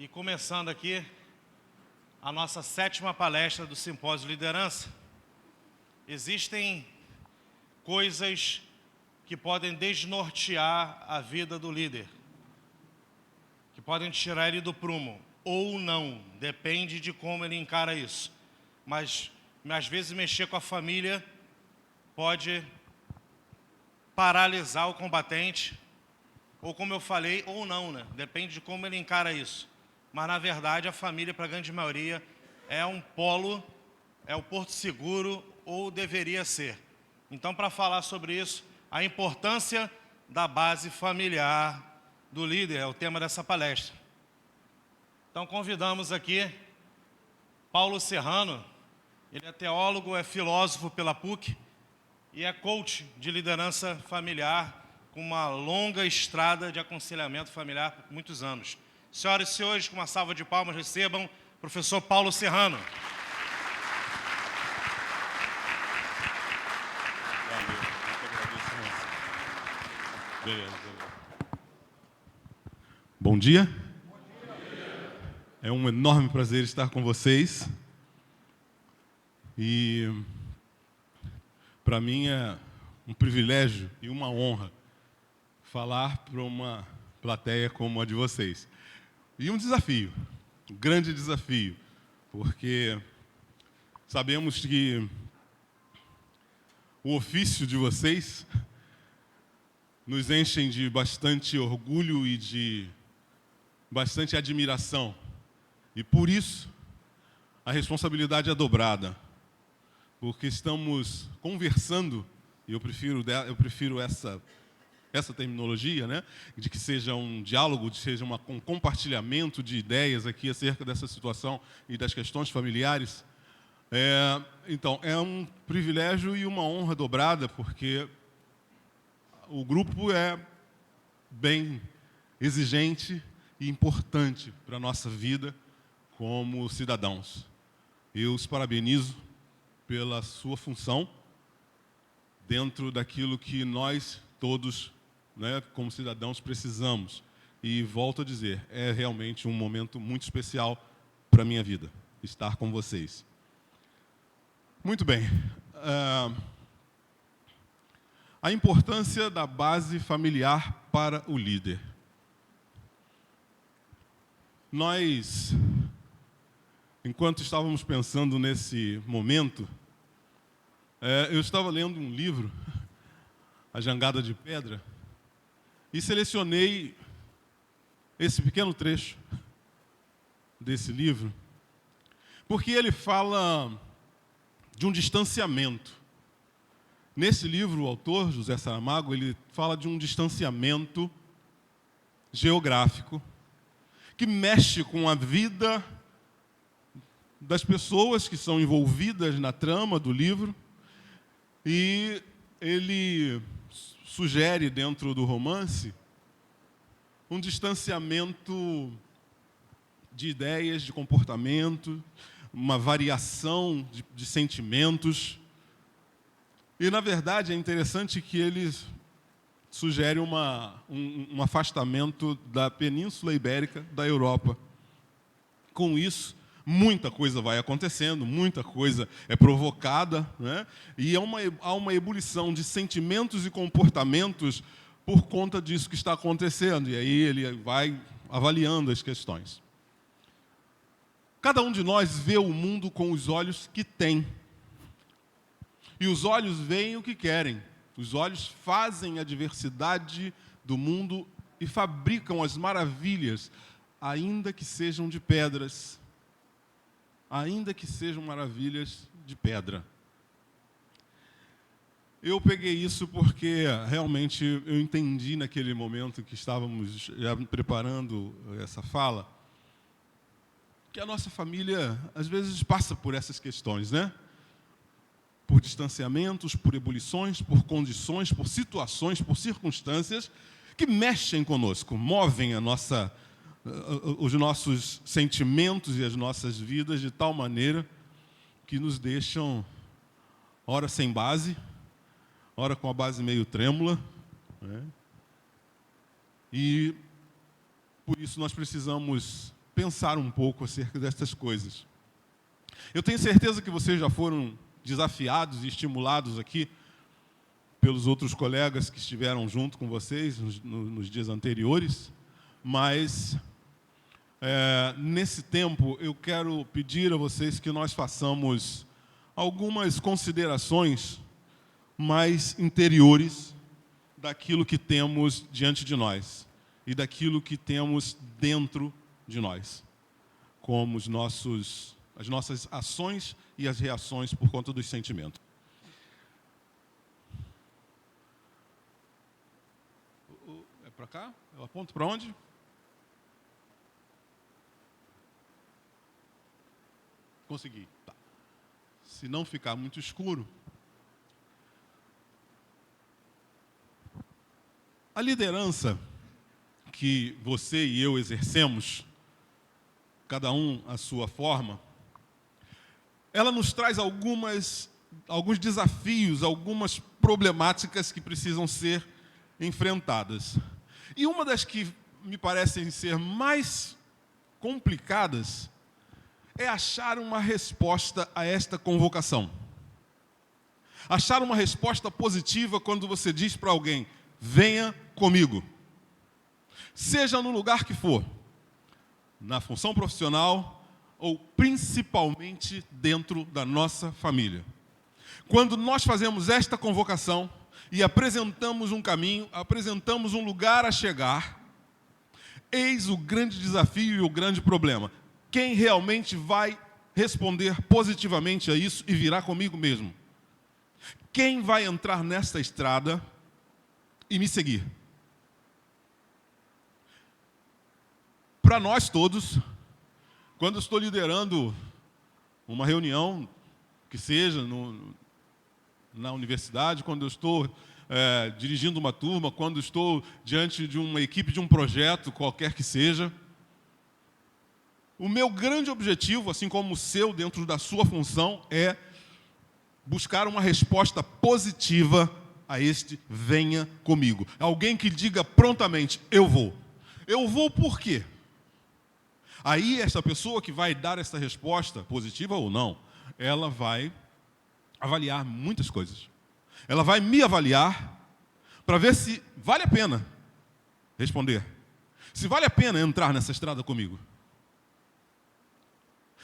E começando aqui a nossa 7ª palestra do Simpósio Liderança, existem coisas que podem desnortear a vida do líder, que podem tirar ele do prumo, ou não, depende de como ele encara isso. Mas, às vezes, mexer com a família pode paralisar o combatente, ou como eu falei, ou não, né? Depende de como ele encara isso. Mas, na verdade, a família, para a grande maioria, é um polo, é o porto seguro, ou deveria ser. Então, para falar sobre isso, a importância da base familiar do líder é o tema dessa palestra. Então, convidamos aqui Paulo Serrano. Ele é teólogo, é filósofo pela PUC e é coach de liderança familiar, com uma longa estrada de aconselhamento familiar por muitos anos. Senhoras e senhores, com uma salva de palmas, recebam o professor Paulo Serrano. Bom dia. É um enorme prazer estar com vocês. E para mim é um privilégio e uma honra falar para uma plateia como a de vocês. E um desafio, um grande desafio, porque sabemos que o ofício de vocês nos enchem de bastante orgulho e de bastante admiração. E por isso, a responsabilidade é dobrada. Porque estamos conversando, e eu prefiro essa terminologia, né? De que seja um diálogo, de que seja um compartilhamento de ideias aqui acerca dessa situação e das questões familiares. Então, é um privilégio e uma honra dobrada, porque o grupo é bem exigente e importante para a nossa vida como cidadãos. Eu os parabenizo pela sua função dentro daquilo que nós todos, né, como cidadãos, precisamos. E volto a dizer, é realmente um momento muito especial para a minha vida, estar com vocês. Muito bem. A importância da base familiar para o líder. Nós, enquanto estávamos pensando nesse momento, eu estava lendo um livro, A Jangada de Pedra, e selecionei esse pequeno trecho desse livro, porque ele fala de um distanciamento. Nesse livro, o autor, José Saramago, ele fala de um distanciamento geográfico que mexe com a vida das pessoas que são envolvidas na trama do livro, e ele sugere, dentro do romance, um distanciamento de ideias, de comportamento, uma variação de sentimentos. E, na verdade, é interessante que ele sugere um afastamento da Península Ibérica da Europa. Com isso, muita coisa vai acontecendo, muita coisa é provocada, né? E há uma ebulição de sentimentos e comportamentos por conta disso que está acontecendo. E aí ele vai avaliando as questões. Cada um de nós vê o mundo com os olhos que tem. E os olhos veem o que querem. Os olhos fazem a diversidade do mundo e fabricam as maravilhas, ainda que sejam de pedras. Ainda que sejam maravilhas de pedra. Eu peguei isso porque realmente eu entendi naquele momento que estávamos já preparando essa fala, que a nossa família às vezes passa por essas questões, né? Por distanciamentos, por ebulições, por condições, por situações, por circunstâncias que mexem conosco, movem os nossos sentimentos e as nossas vidas de tal maneira que nos deixam, ora sem base, ora com a base meio trêmula, né? E por isso nós precisamos pensar um pouco acerca dessas coisas. Eu tenho certeza que vocês já foram desafiados e estimulados aqui pelos outros colegas que estiveram junto com vocês nos dias anteriores, mas nesse tempo eu quero pedir a vocês que nós façamos algumas considerações mais interiores daquilo que temos diante de nós e daquilo que temos dentro de nós, como as nossas ações e as reações por conta dos sentimentos. É para cá? Eu aponto para onde? Consegui. Tá. Se não ficar muito escuro. A liderança que você e eu exercemos, cada um à sua forma, ela nos traz alguns desafios, algumas problemáticas que precisam ser enfrentadas. E uma das que me parecem ser mais complicadas é achar uma resposta a esta convocação. Achar uma resposta positiva quando você diz para alguém: venha comigo. Seja no lugar que for, na função profissional ou principalmente dentro da nossa família. Quando nós fazemos esta convocação e apresentamos um caminho, apresentamos um lugar a chegar, eis o grande desafio e o grande problema. Quem realmente vai responder positivamente a isso e virá comigo mesmo? Quem vai entrar nesta estrada e me seguir? Para nós todos, quando eu estou liderando uma reunião, que seja na universidade, quando eu estou dirigindo uma turma, quando estou diante de uma equipe de um projeto, qualquer que seja, o meu grande objetivo, assim como o seu dentro da sua função, é buscar uma resposta positiva a este venha comigo. Alguém que diga prontamente: eu vou. Eu vou por quê? Aí essa pessoa que vai dar essa resposta, positiva ou não, ela vai avaliar muitas coisas. Ela vai me avaliar para ver se vale a pena responder. Se vale a pena entrar nessa estrada comigo.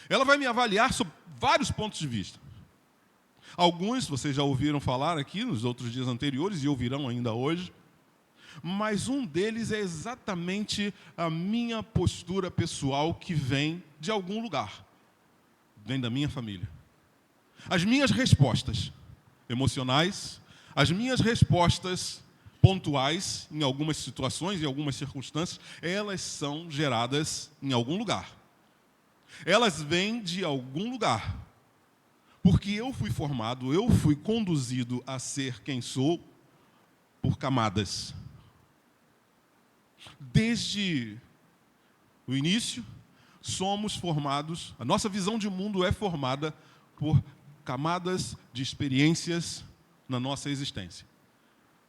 Ela vai me avaliar sob vários pontos de vista. Alguns vocês já ouviram falar aqui nos outros dias anteriores e ouvirão ainda hoje. Mas um deles é exatamente a minha postura pessoal que vem de algum lugar. Vem da minha família. As minhas respostas emocionais, as minhas respostas pontuais em algumas situações, em algumas circunstâncias, elas são geradas em algum lugar. Elas vêm de algum lugar. Porque eu fui formado, eu fui conduzido a ser quem sou por camadas. Desde o início, somos formados, a nossa visão de mundo é formada por camadas de experiências na nossa existência.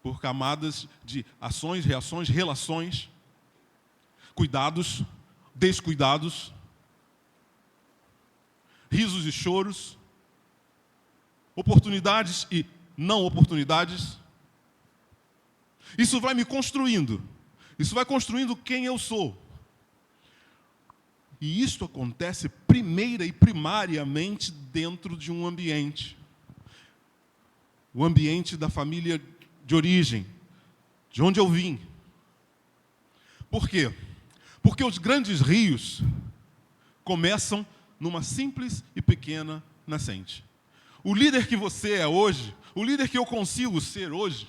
Por camadas de ações, reações, relações, cuidados, descuidados, risos e choros, oportunidades e não oportunidades. Isso vai me construindo. Isso vai construindo quem eu sou. E isto acontece primeira e primariamente dentro de um ambiente. O ambiente da família de origem, de onde eu vim. Por quê? Porque os grandes rios começam numa simples e pequena nascente. O líder que você é hoje, o líder que eu consigo ser hoje,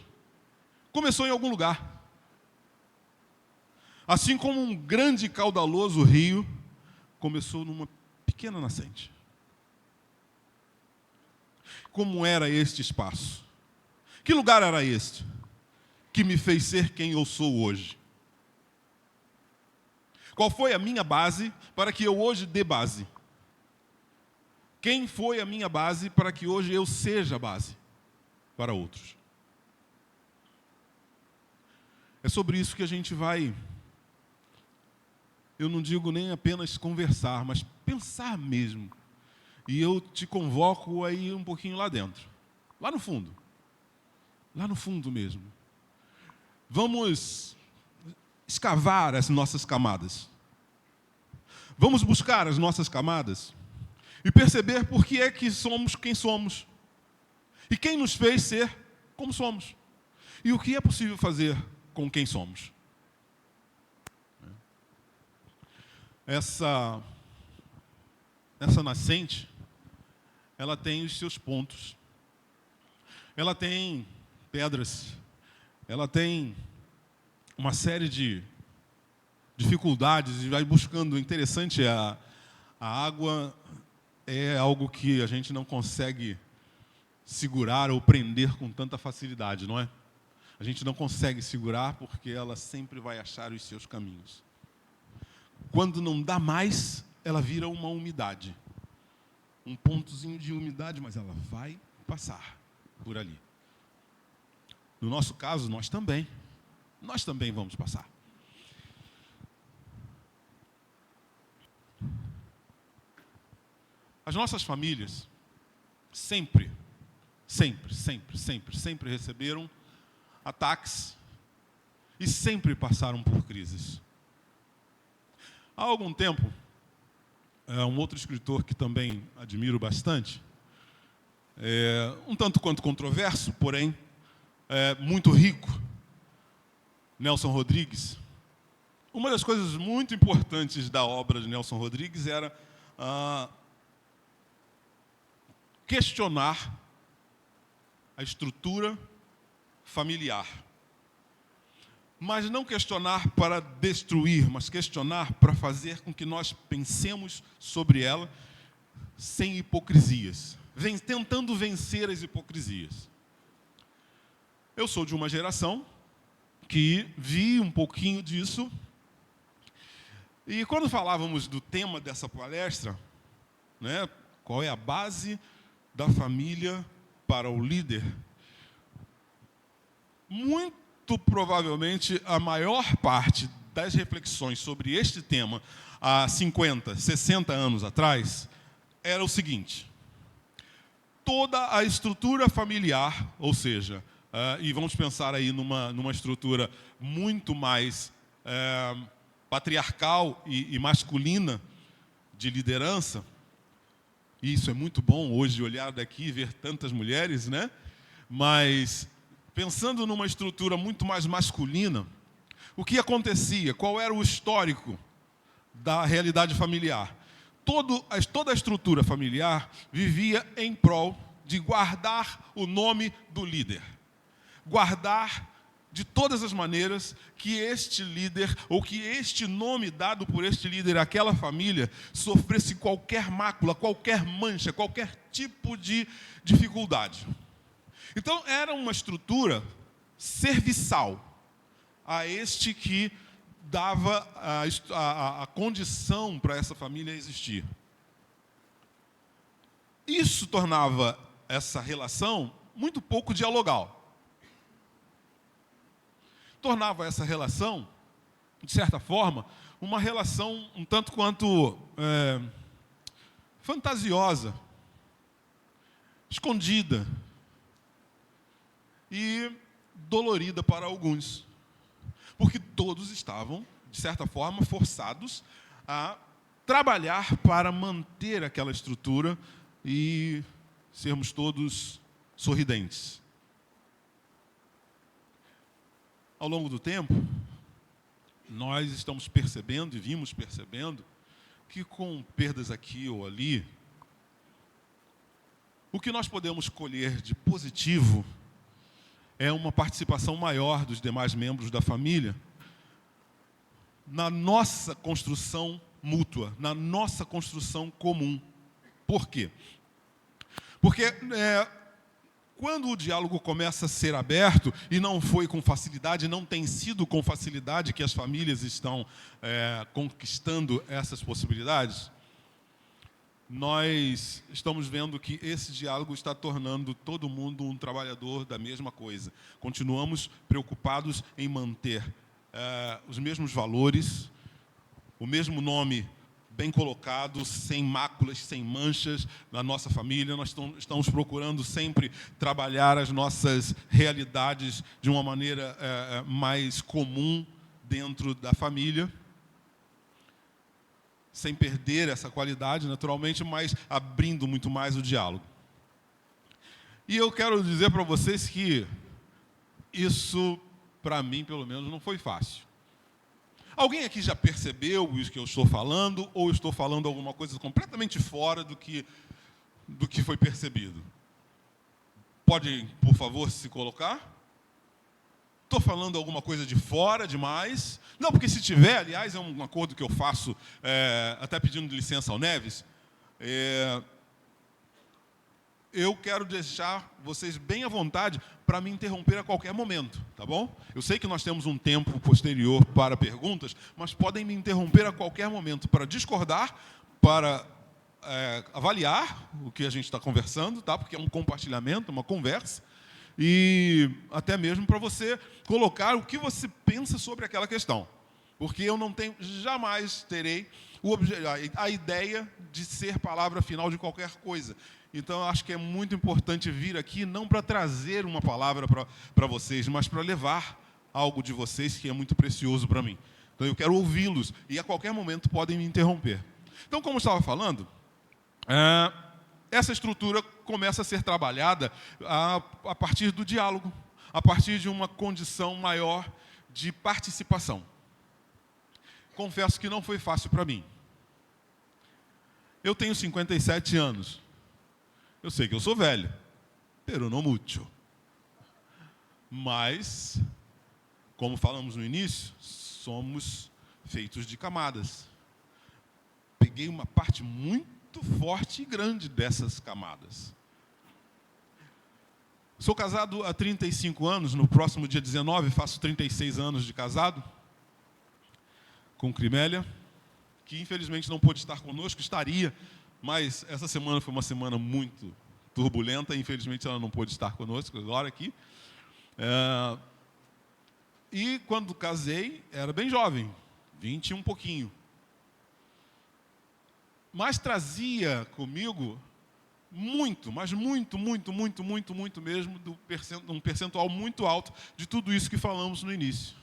começou em algum lugar. Assim como um grande e caudaloso rio começou numa pequena nascente. Como era este espaço? Que lugar era este que me fez ser quem eu sou hoje? Qual foi a minha base para que eu hoje dê base? Quem foi a minha base para que hoje eu seja base para outros? É sobre isso que a gente vai eu não digo nem apenas conversar, mas pensar mesmo. E eu te convoco a ir um pouquinho lá dentro, lá no fundo mesmo. Vamos escavar as nossas camadas. Vamos buscar as nossas camadas e perceber por que é que somos quem somos. E quem nos fez ser como somos. E o que é possível fazer com quem somos. Essa nascente, ela tem os seus pontos. Ela tem pedras. Ela tem uma série de dificuldades e vai buscando. Interessante, a água é algo que a gente não consegue segurar ou prender com tanta facilidade, não é? A gente não consegue segurar porque ela sempre vai achar os seus caminhos. Quando não dá mais, ela vira uma umidade. Um pontozinho de umidade, mas ela vai passar por ali. No nosso caso, nós também vamos passar. As nossas famílias sempre receberam ataques e sempre passaram por crises. Há algum tempo, um outro escritor que também admiro bastante, um tanto quanto controverso, porém muito rico, Nelson Rodrigues. Uma das coisas muito importantes da obra de Nelson Rodrigues era questionar a estrutura familiar. Mas não questionar para destruir, mas questionar para fazer com que nós pensemos sobre ela sem hipocrisias, tentando vencer as hipocrisias. Eu sou de uma geração que vi um pouquinho disso, e quando falávamos do tema dessa palestra, né, qual é a base da família para o líder, muito provavelmente a maior parte das reflexões sobre este tema há 50, 60 anos atrás era o seguinte: toda a estrutura familiar, ou seja, e vamos pensar aí numa estrutura muito mais patriarcal e masculina de liderança, e isso é muito bom hoje olhar daqui e ver tantas mulheres, né? Mas pensando numa estrutura muito mais masculina, o que acontecia? Qual era o histórico da realidade familiar? Toda a estrutura familiar vivia em prol de guardar o nome do líder. Guardar de todas as maneiras que este líder, ou que este nome dado por este líder àquela família, sofresse qualquer mácula, qualquer mancha, qualquer tipo de dificuldade. Então, era uma estrutura serviçal a este que dava a condição para essa família existir. Isso tornava essa relação muito pouco dialogal. Tornava essa relação, de certa forma, uma relação um tanto quanto fantasiosa, escondida e dolorida para alguns, porque todos estavam, de certa forma, forçados a trabalhar para manter aquela estrutura e sermos todos sorridentes. Ao longo do tempo, nós estamos percebendo e vimos percebendo que com perdas aqui ou ali, o que nós podemos colher de positivo é uma participação maior dos demais membros da família na nossa construção mútua, na nossa construção comum. Por quê? Porque quando o diálogo começa a ser aberto, e não foi com facilidade, não tem sido com facilidade que as famílias estão conquistando essas possibilidades, nós estamos vendo que esse diálogo está tornando todo mundo um trabalhador da mesma coisa. Continuamos preocupados em manter os mesmos valores, o mesmo nome bem colocado, sem máculas, sem manchas na nossa família. Nós estamos procurando sempre trabalhar as nossas realidades de uma maneira mais comum dentro da família, sem perder essa qualidade, naturalmente, mas abrindo muito mais o diálogo. E eu quero dizer para vocês que isso, para mim, pelo menos, não foi fácil. Alguém aqui já percebeu isso que eu estou falando, ou estou falando alguma coisa completamente fora do que foi percebido? Pode, por favor, se colocar? Estou falando alguma coisa de fora demais? Não, porque se tiver, aliás, é um acordo que eu faço, até pedindo licença ao Neves, eu quero deixar vocês bem à vontade para me interromper a qualquer momento, tá bom? Eu sei que nós temos um tempo posterior para perguntas, mas podem me interromper a qualquer momento para discordar, para avaliar o que a gente está conversando, tá? Porque é um compartilhamento, uma conversa, e até mesmo para você colocar o que você pensa sobre aquela questão. Porque eu jamais terei a ideia de ser palavra final de qualquer coisa. Então, eu acho que é muito importante vir aqui, não para trazer uma palavra para vocês, mas para levar algo de vocês que é muito precioso para mim. Então, eu quero ouvi-los e, a qualquer momento, podem me interromper. Então, como eu estava falando, essa estrutura começa a ser trabalhada a partir do diálogo, a partir de uma condição maior de participação. Confesso que não foi fácil para mim. Eu tenho 57 anos. Eu sei que eu sou velho, pero no mucho. Mas, como falamos no início, somos feitos de camadas. Peguei uma parte muito forte e grande dessas camadas. Sou casado há 35 anos, no próximo dia 19 faço 36 anos de casado, com Crimélia, que infelizmente não pôde estar conosco, estaria, mas essa semana foi uma semana muito turbulenta, infelizmente ela não pôde estar conosco agora aqui. E quando casei, era bem jovem, 20 e um pouquinho. Mas trazia comigo muito, mas muito mesmo, um percentual muito alto de tudo isso que falamos no início.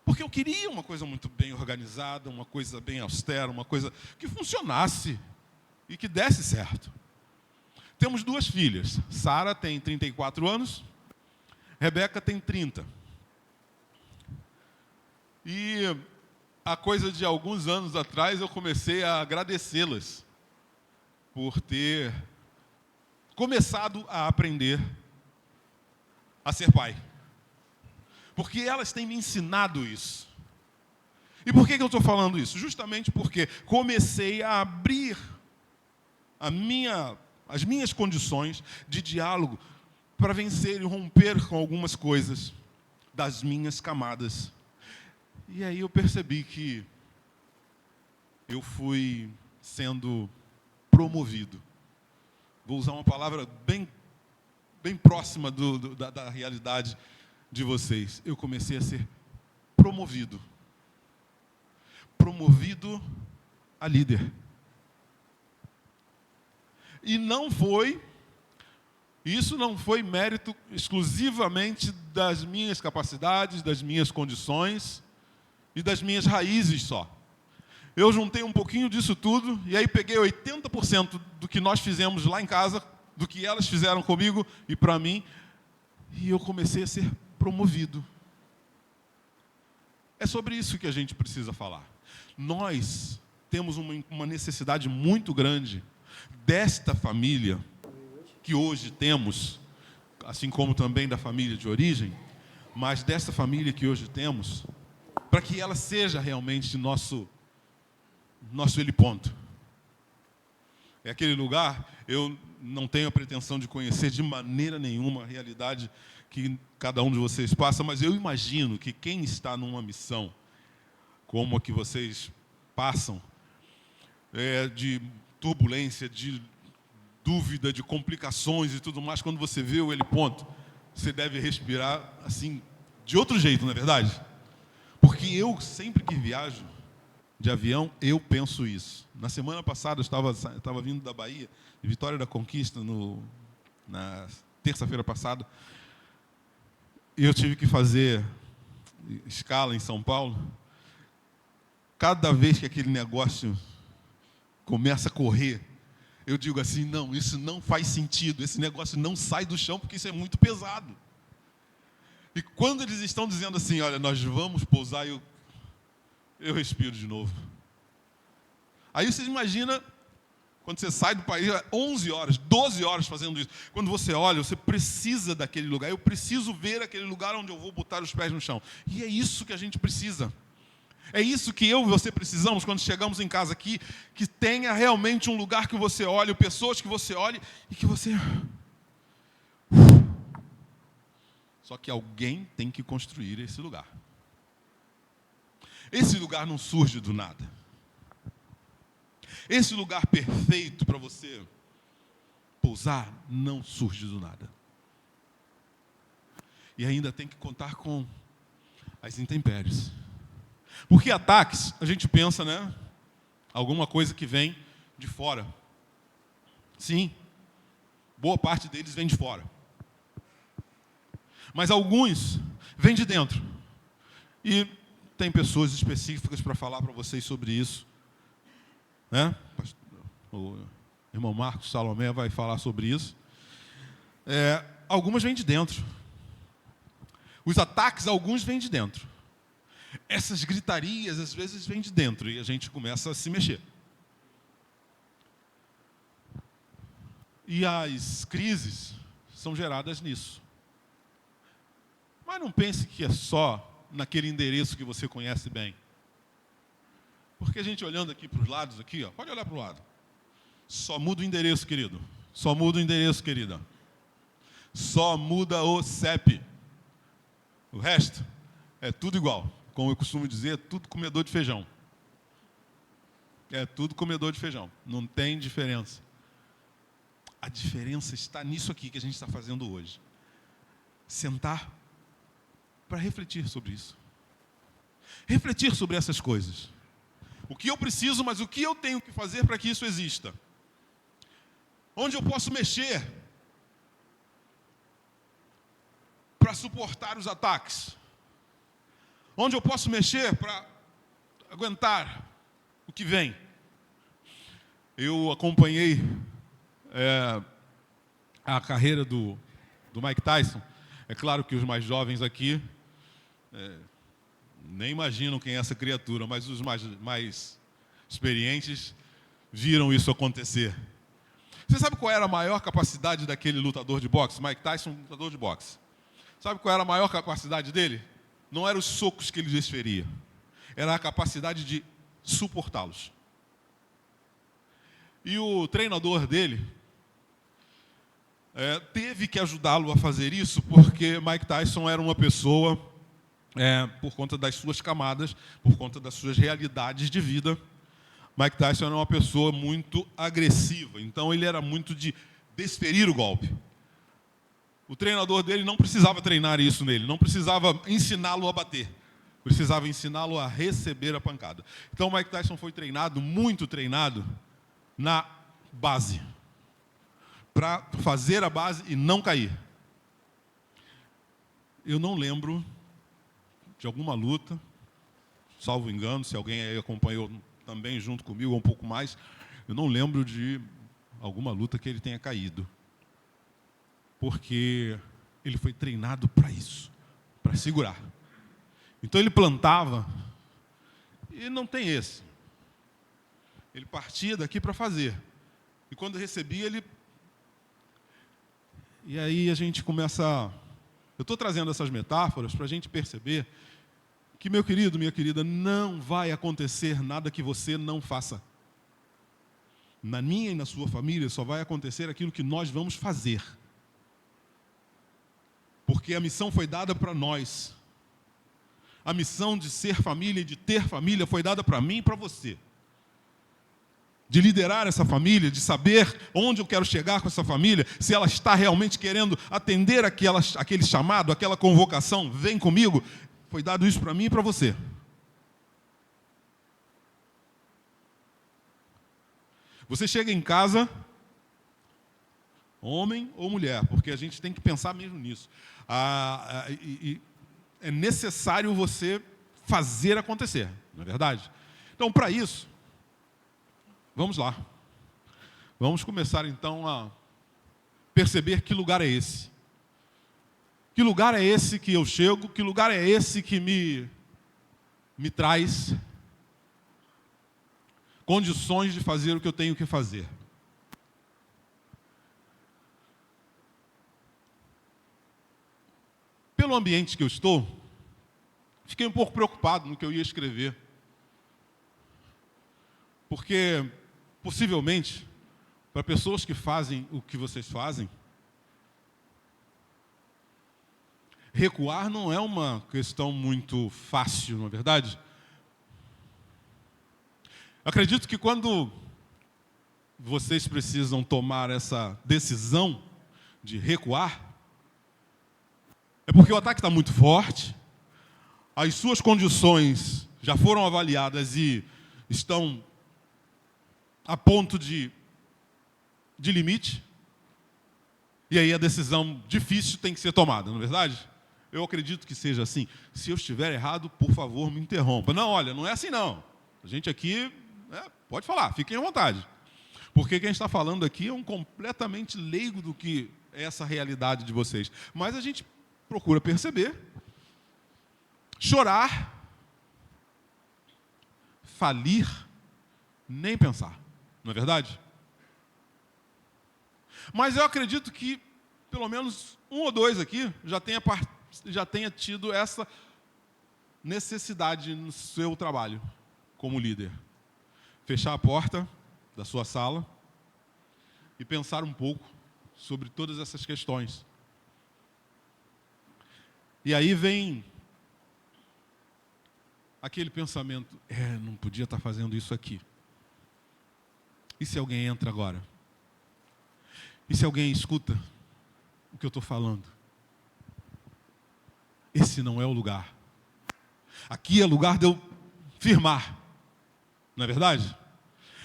Porque eu queria uma coisa muito bem organizada, uma coisa bem austera, uma coisa que funcionasse e que desse certo. Temos 2 filhas. Sara tem 34 anos, Rebeca tem 30. E há coisa de alguns anos atrás eu comecei a agradecê-las por ter começado a aprender a ser pai. Porque elas têm me ensinado isso. E por que eu estou falando isso? Justamente porque comecei a abrir as minhas condições de diálogo para vencer e romper com algumas coisas das minhas camadas. E aí eu percebi que eu fui sendo promovido. Vou usar uma palavra bem próxima da realidade de vocês. Eu comecei a ser promovido. Promovido a líder. E isso não foi mérito exclusivamente das minhas capacidades, das minhas condições e das minhas raízes só. Eu juntei um pouquinho disso tudo e aí peguei 80% do que nós fizemos lá em casa, do que elas fizeram comigo e para mim, e eu comecei a ser promovido. É sobre isso que a gente precisa falar. Nós temos uma necessidade muito grande desta família que hoje temos, assim como também da família de origem, mas desta família que hoje temos, para que ela seja realmente nosso heliponto. É aquele lugar, eu não tenho a pretensão de conhecer de maneira nenhuma a realidade que cada um de vocês passa, mas eu imagino que quem está numa missão como a que vocês passam, de turbulência, de dúvida, de complicações e tudo mais, quando você vê o heliponto, você deve respirar assim, de outro jeito, não é verdade? Porque eu, sempre que viajo, de avião, eu penso isso. Na semana passada, eu estava vindo da Bahia, de Vitória da Conquista, na terça-feira passada, e eu tive que fazer escala em São Paulo. Cada vez que aquele negócio começa a correr, eu digo assim, não, isso não faz sentido, esse negócio não sai do chão, porque isso é muito pesado. E quando eles estão dizendo assim, olha, nós vamos pousar, eu respiro de novo. Aí você imagina, quando você sai do país, 11 horas, 12 horas fazendo isso. Quando você olha, você precisa daquele lugar. Eu preciso ver aquele lugar onde eu vou botar os pés no chão. E é isso que a gente precisa. É isso que eu e você precisamos quando chegamos em casa aqui, que tenha realmente um lugar que você olhe, pessoas que você olhe e que você... Só que alguém tem que construir esse lugar. Esse lugar não surge do nada. Esse lugar perfeito para você pousar não surge do nada. E ainda tem que contar com as intempéries. Porque ataques, a gente pensa, né? Alguma coisa que vem de fora. Sim, boa parte deles vem de fora. Mas alguns vêm de dentro. E tem pessoas específicas para falar para vocês sobre isso. Né? O irmão Marcos Salomé vai falar sobre isso. Algumas vêm de dentro. Os ataques, alguns vêm de dentro. Essas gritarias, às vezes, vêm de dentro e a gente começa a se mexer. E as crises são geradas nisso. Mas não pense que é só naquele endereço que você conhece bem. Porque a gente olhando aqui para os lados, aqui, ó, pode olhar para o lado. Só muda o endereço, querido. Só muda o endereço, querida. Só muda o CEP. O resto é tudo igual. Como eu costumo dizer, é tudo comedor de feijão. É tudo comedor de feijão. Não tem diferença. A diferença está nisso aqui que a gente está fazendo hoje. Sentar para refletir sobre isso. Refletir sobre essas coisas. O que eu preciso, mas o que eu tenho que fazer para que isso exista? Onde eu posso mexer para suportar os ataques? Onde eu posso mexer para aguentar o que vem? Eu acompanhei a carreira do Mike Tyson. É claro que os mais jovens aqui nem imaginam quem é essa criatura, mas os mais experientes viram isso acontecer. Você sabe qual era a maior capacidade daquele lutador de boxe? Mike Tyson, lutador de boxe. Sabe qual era a maior capacidade dele? Não eram os socos que ele desferia. Era a capacidade de suportá-los. E o treinador dele teve que ajudá-lo a fazer isso, porque Mike Tyson era uma pessoa, por conta das suas camadas, por conta das suas realidades de vida, Mike Tyson era uma pessoa muito agressiva. Então ele era muito de desferir o golpe. O treinador dele não precisava treinar isso nele, não precisava ensiná-lo a bater, precisava ensiná-lo a receber a pancada. Então Mike Tyson foi treinado, muito treinado, na base, para fazer a base e não cair. Eu não lembro de alguma luta, salvo engano, se alguém aí acompanhou também junto comigo ou um pouco mais, eu não lembro de alguma luta que ele tenha caído. Porque ele foi treinado para isso, para segurar. Então ele plantava, e não tem esse. Ele partia daqui para fazer. E quando recebia, ele... E aí a gente começa... Eu estou trazendo essas metáforas para a gente perceber que, meu querido, minha querida, não vai acontecer nada que você não faça. Na minha e na sua família só vai acontecer aquilo que nós vamos fazer. Porque a missão foi dada para nós. A missão de ser família e de ter família foi dada para mim e para você. De liderar essa família, de saber onde eu quero chegar com essa família, se ela está realmente querendo atender aquele chamado, aquela convocação, vem comigo. Foi dado isso para mim e para você. Você chega em casa, homem ou mulher, porque a gente tem que pensar mesmo nisso. É necessário você fazer acontecer, não é verdade? Então, para isso, vamos lá. Vamos começar então a perceber que lugar é esse. Que lugar é esse que eu chego? Que lugar é esse que me traz condições de fazer o que eu tenho que fazer? Pelo ambiente que eu estou, fiquei um pouco preocupado no que eu ia escrever. Porque, possivelmente, para pessoas que fazem o que vocês fazem, recuar não é uma questão muito fácil, não é verdade? Acredito que quando vocês precisam tomar essa decisão de recuar, é porque o ataque está muito forte, as suas condições já foram avaliadas e estão a ponto de limite, e aí a decisão difícil tem que ser tomada, não é verdade? Eu acredito que seja assim. Se eu estiver errado, por favor, me interrompa. Não, olha, não é assim não. A gente aqui, pode falar, fiquem à vontade. Porque quem está falando aqui é um completamente leigo do que é essa realidade de vocês. Mas a gente procura perceber, chorar, falir, nem pensar. Não é verdade? Mas eu acredito que pelo menos um ou dois aqui já tenha tido essa necessidade no seu trabalho como líder. Fechar a porta da sua sala e pensar um pouco sobre todas essas questões. E aí vem aquele pensamento, não podia estar fazendo isso aqui. E se alguém entra agora? E se alguém escuta o que eu estou falando? Esse não é o lugar. Aqui é lugar de eu firmar. Não é verdade?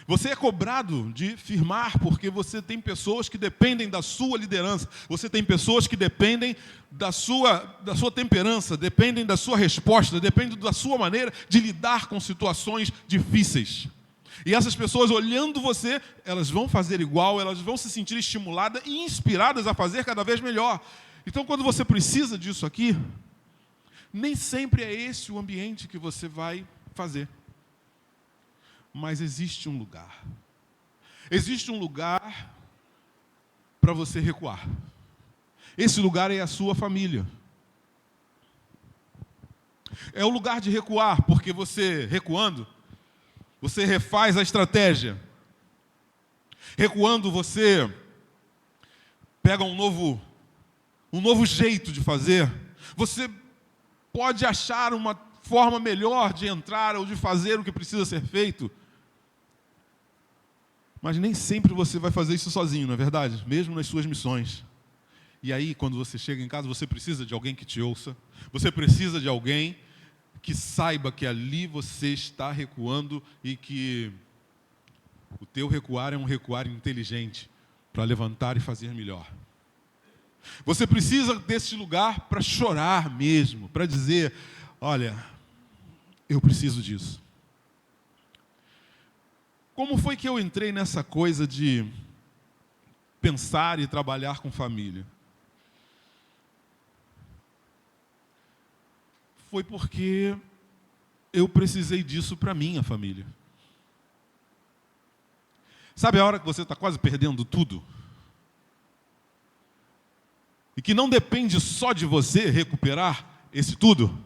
Você é cobrado de firmar porque você tem pessoas que dependem da sua liderança. Você tem pessoas que dependem da sua temperança, dependem da sua resposta, dependem da sua maneira de lidar com situações difíceis. E essas pessoas, olhando você, elas vão fazer igual, elas vão se sentir estimuladas e inspiradas a fazer cada vez melhor. Então, quando você precisa disso aqui, nem sempre é esse o ambiente que você vai fazer. Mas existe um lugar. Existe um lugar para você recuar. Esse lugar é a sua família. É o lugar de recuar, porque você, recuando, você refaz a estratégia. Recuando, você pega um novo jeito de fazer. Você pode achar uma forma melhor de entrar ou de fazer o que precisa ser feito. Mas nem sempre você vai fazer isso sozinho, não é verdade? Mesmo nas suas missões. E aí, quando você chega em casa, você precisa de alguém que te ouça. Você precisa de alguém que saiba que ali você está recuando e que o teu recuar é um recuar inteligente para levantar e fazer melhor. Você precisa desse lugar para chorar mesmo, para dizer, olha, eu preciso disso. Como foi que eu entrei nessa coisa de pensar e trabalhar com família? Foi porque eu precisei disso para minha família. Sabe a hora que você está quase perdendo tudo? E que não depende só de você recuperar esse tudo?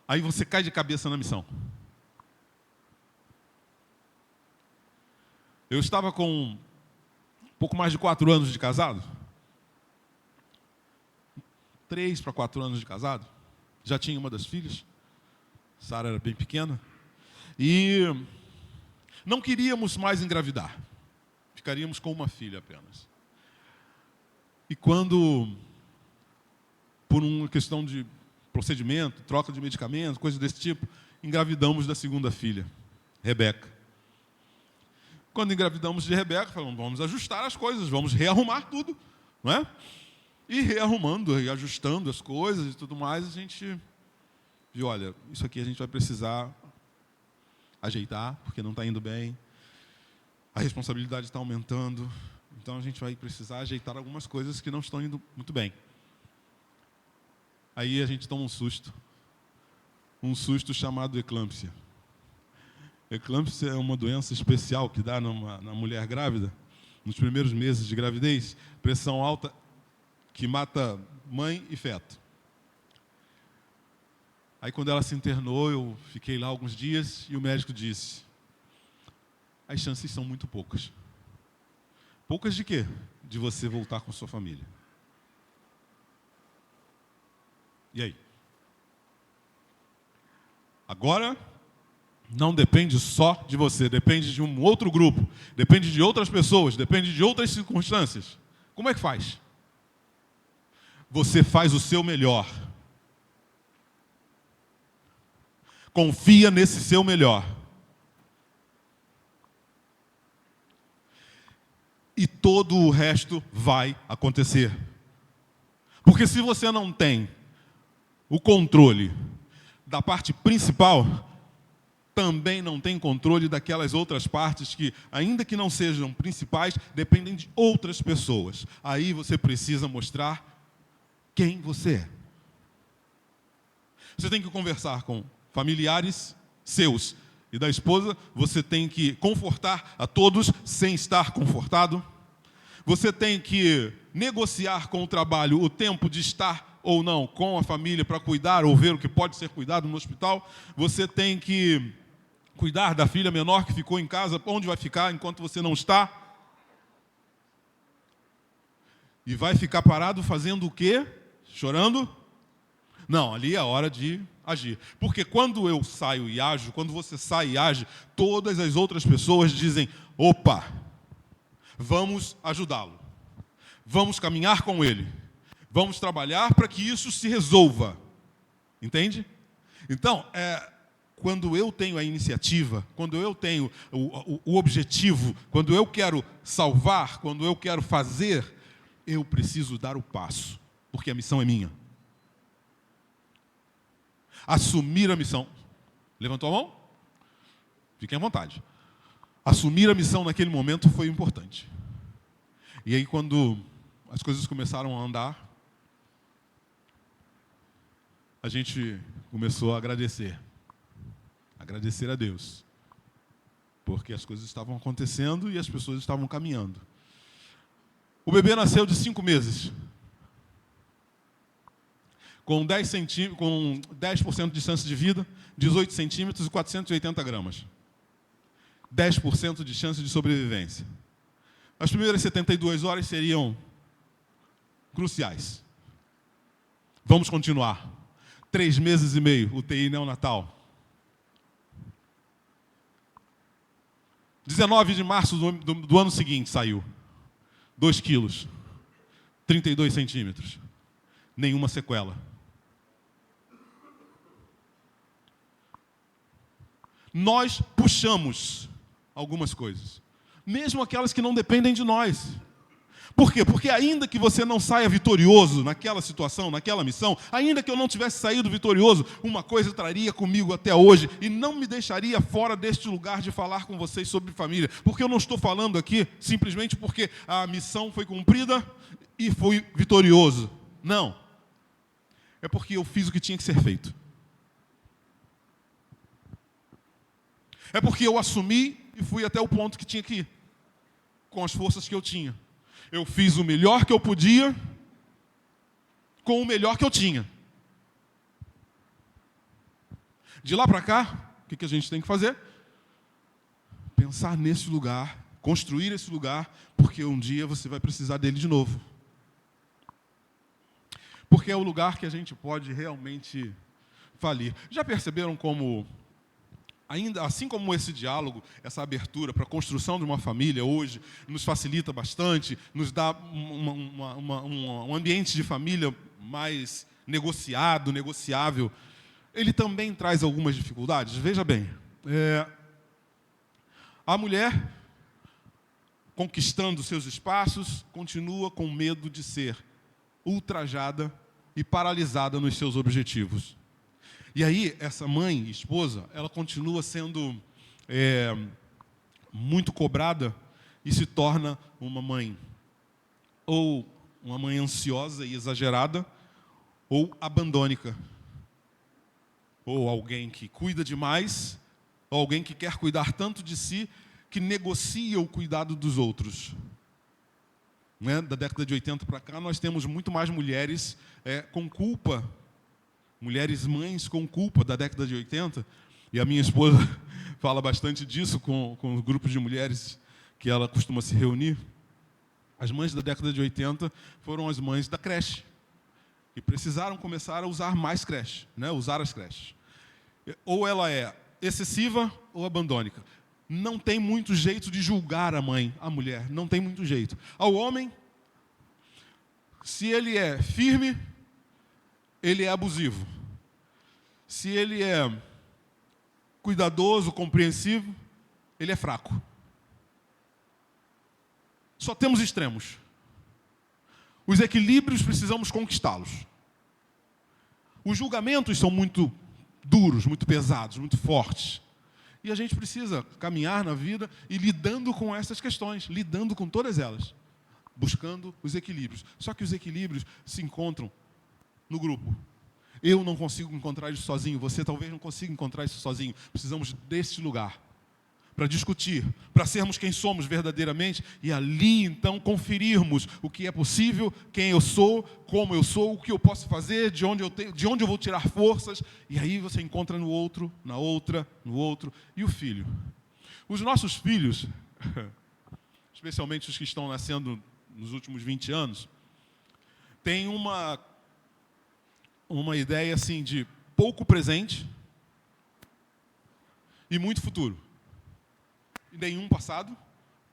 Aí você cai de cabeça na missão. Eu estava com um pouco mais de 4 anos de casado. 3 para 4 anos de casado. Já tinha uma das filhas. Sara era bem pequena. E não queríamos mais engravidar. Ficaríamos com uma filha apenas. E quando, por uma questão de procedimento, troca de medicamentos, coisas desse tipo, engravidamos da segunda filha, Rebeca. Quando engravidamos de Rebeca, falamos, vamos ajustar as coisas, vamos rearrumar tudo, não é? E rearrumando, e ajustando as coisas e tudo mais, a gente viu, olha, isso aqui a gente vai precisar ajeitar, porque não está indo bem, a responsabilidade está aumentando, então a gente vai precisar ajeitar algumas coisas que não estão indo muito bem. Aí a gente toma um susto chamado eclâmpsia. Eclâmpsia é uma doença especial que dá na mulher grávida, nos primeiros meses de gravidez, pressão alta que mata mãe e feto. Aí quando ela se internou, eu fiquei lá alguns dias e o médico disse, as chances são muito poucas. Poucas de quê? De você voltar com sua família. E aí? Agora, não depende só de você, depende de um outro grupo, depende de outras pessoas, depende de outras circunstâncias. Como é que faz? Você faz o seu melhor. Confia nesse seu melhor. E todo o resto vai acontecer. Porque se você não tem o controle da parte principal, também não tem controle daquelas outras partes que, ainda que não sejam principais, dependem de outras pessoas. Aí você precisa mostrar quem você é. Você tem que conversar com familiares seus e da esposa, você tem que confortar a todos sem estar confortado. Você tem que negociar com o trabalho o tempo de estar ou não com a família para cuidar ou ver o que pode ser cuidado no hospital. Você tem que cuidar da filha menor que ficou em casa, onde vai ficar enquanto você não está. E vai ficar parado fazendo o quê? Chorando? Não, ali é a hora de agir. Porque quando eu saio e ajo, quando você sai e age, todas as outras pessoas dizem, opa, vamos ajudá-lo. Vamos caminhar com ele. Vamos trabalhar para que isso se resolva. Entende? Então, quando eu tenho a iniciativa, quando eu tenho o objetivo, quando eu quero salvar, quando eu quero fazer, eu preciso dar o passo, porque a missão é minha. Assumir a missão. Levantou a mão? Fiquem à vontade. Assumir a missão naquele momento foi importante. E aí, quando as coisas começaram a andar, a gente começou a agradecer. Agradecer a Deus. Porque as coisas estavam acontecendo e as pessoas estavam caminhando. O bebê nasceu de 5 meses. Com 10% de chance de vida, 18 centímetros e 480 gramas. 10% de chance de sobrevivência. As primeiras 72 horas seriam cruciais. Vamos continuar. 3 meses e meio, UTI neonatal. 19 de março do ano seguinte saiu. 2 quilos. 32 centímetros. Nenhuma sequela. Nós puxamos algumas coisas. Mesmo aquelas que não dependem de nós. Por quê? Porque ainda que você não saia vitorioso naquela situação, naquela missão, ainda que eu não tivesse saído vitorioso, uma coisa traria comigo até hoje e não me deixaria fora deste lugar de falar com vocês sobre família. Porque eu não estou falando aqui simplesmente porque a missão foi cumprida e fui vitorioso. Não. É porque eu fiz o que tinha que ser feito. É porque eu assumi e fui até o ponto que tinha que ir, com as forças que eu tinha. Eu fiz o melhor que eu podia, com o melhor que eu tinha. De lá para cá, o que a gente tem que fazer? Pensar nesse lugar, construir esse lugar, porque um dia você vai precisar dele de novo. Porque é o lugar que a gente pode realmente falir. Já perceberam como, ainda assim como esse diálogo, essa abertura para a construção de uma família hoje, nos facilita bastante, nos dá um ambiente de família mais negociável, ele também traz algumas dificuldades. Veja bem, A mulher, conquistando seus espaços, continua com medo de ser ultrajada e paralisada nos seus objetivos. E aí, essa mãe, esposa, ela continua sendo muito cobrada e se torna uma mãe, ou uma mãe ansiosa e exagerada, ou abandônica. Ou alguém que cuida demais, ou alguém que quer cuidar tanto de si, que negocia o cuidado dos outros. Né? Da década de 80 para cá, nós temos muito mais mulheres com culpa, mulheres mães com culpa da década de 80, e a minha esposa fala bastante disso com os grupos de mulheres que ela costuma se reunir. As mães da década de 80 foram as mães da creche, e precisaram começar a usar mais creche, né? Usar as creches. Ou ela é excessiva ou abandônica. Não tem muito jeito de julgar a mãe, a mulher, não tem muito jeito. Ao homem, se ele é firme, ele é abusivo. Se ele é cuidadoso, compreensivo, ele é fraco. Só temos extremos. Os equilíbrios precisamos conquistá-los. Os julgamentos são muito duros, muito pesados, muito fortes. E a gente precisa caminhar na vida e lidando com essas questões, lidando com todas elas, buscando os equilíbrios. Só que os equilíbrios se encontram no grupo. Eu não consigo encontrar isso sozinho, você talvez não consiga encontrar isso sozinho. Precisamos deste lugar para discutir, para sermos quem somos verdadeiramente e ali, então, conferirmos o que é possível, quem eu sou, como eu sou, o que eu posso fazer, de onde eu vou tirar forças. E aí você encontra no outro, na outra, no outro. E o filho? Os nossos filhos, especialmente os que estão nascendo nos últimos 20 anos, têm uma ideia assim de pouco presente e muito futuro. Nenhum passado,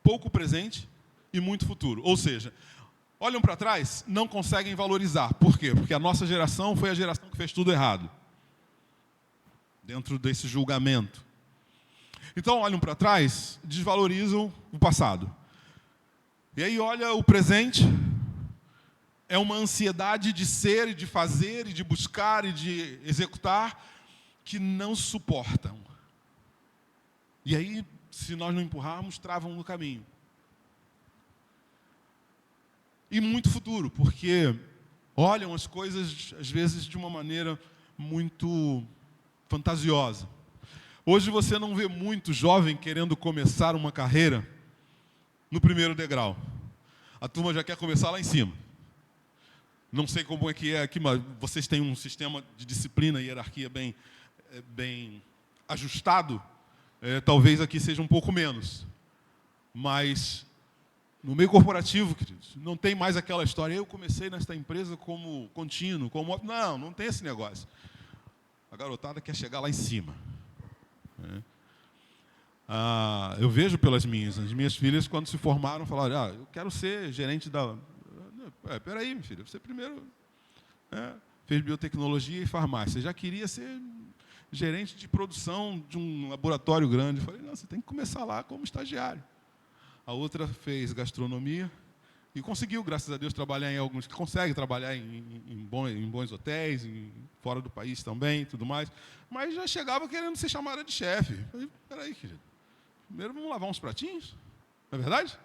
pouco presente e muito futuro. Ou seja, olham para trás, não conseguem valorizar. Por quê? Porque a nossa geração foi a geração que fez tudo errado. Dentro desse julgamento. Então, olham para trás, desvalorizam o passado. E aí olha o presente, é uma ansiedade de ser, e de fazer, e de buscar, e de executar, que não suportam. E aí, se nós não empurrarmos, travam no caminho. E muito futuro, porque olham as coisas, às vezes, de uma maneira muito fantasiosa. Hoje você não vê muito jovem querendo começar uma carreira no primeiro degrau. A turma já quer começar lá em cima. Não sei como é que é aqui, mas vocês têm um sistema de disciplina e hierarquia bem ajustado. Talvez aqui seja um pouco menos. Mas no meio corporativo, queridos, não tem mais aquela história. Eu comecei nesta empresa como contínuo, como... Não tem esse negócio. A garotada quer chegar lá em cima. Eu vejo pelas as minhas filhas, quando se formaram, falaram, eu quero ser gerente da... Peraí, minha filha, você primeiro fez biotecnologia e farmácia, já queria ser gerente de produção de um laboratório grande. Eu falei, não, você tem que começar lá como estagiário. A outra fez gastronomia e conseguiu, graças a Deus, trabalhar em alguns... Consegue trabalhar em bons hotéis, fora do país também e tudo mais. Mas já chegava querendo ser chamada de chefe. Eu falei, peraí, querido. Primeiro vamos lavar uns pratinhos, não é verdade?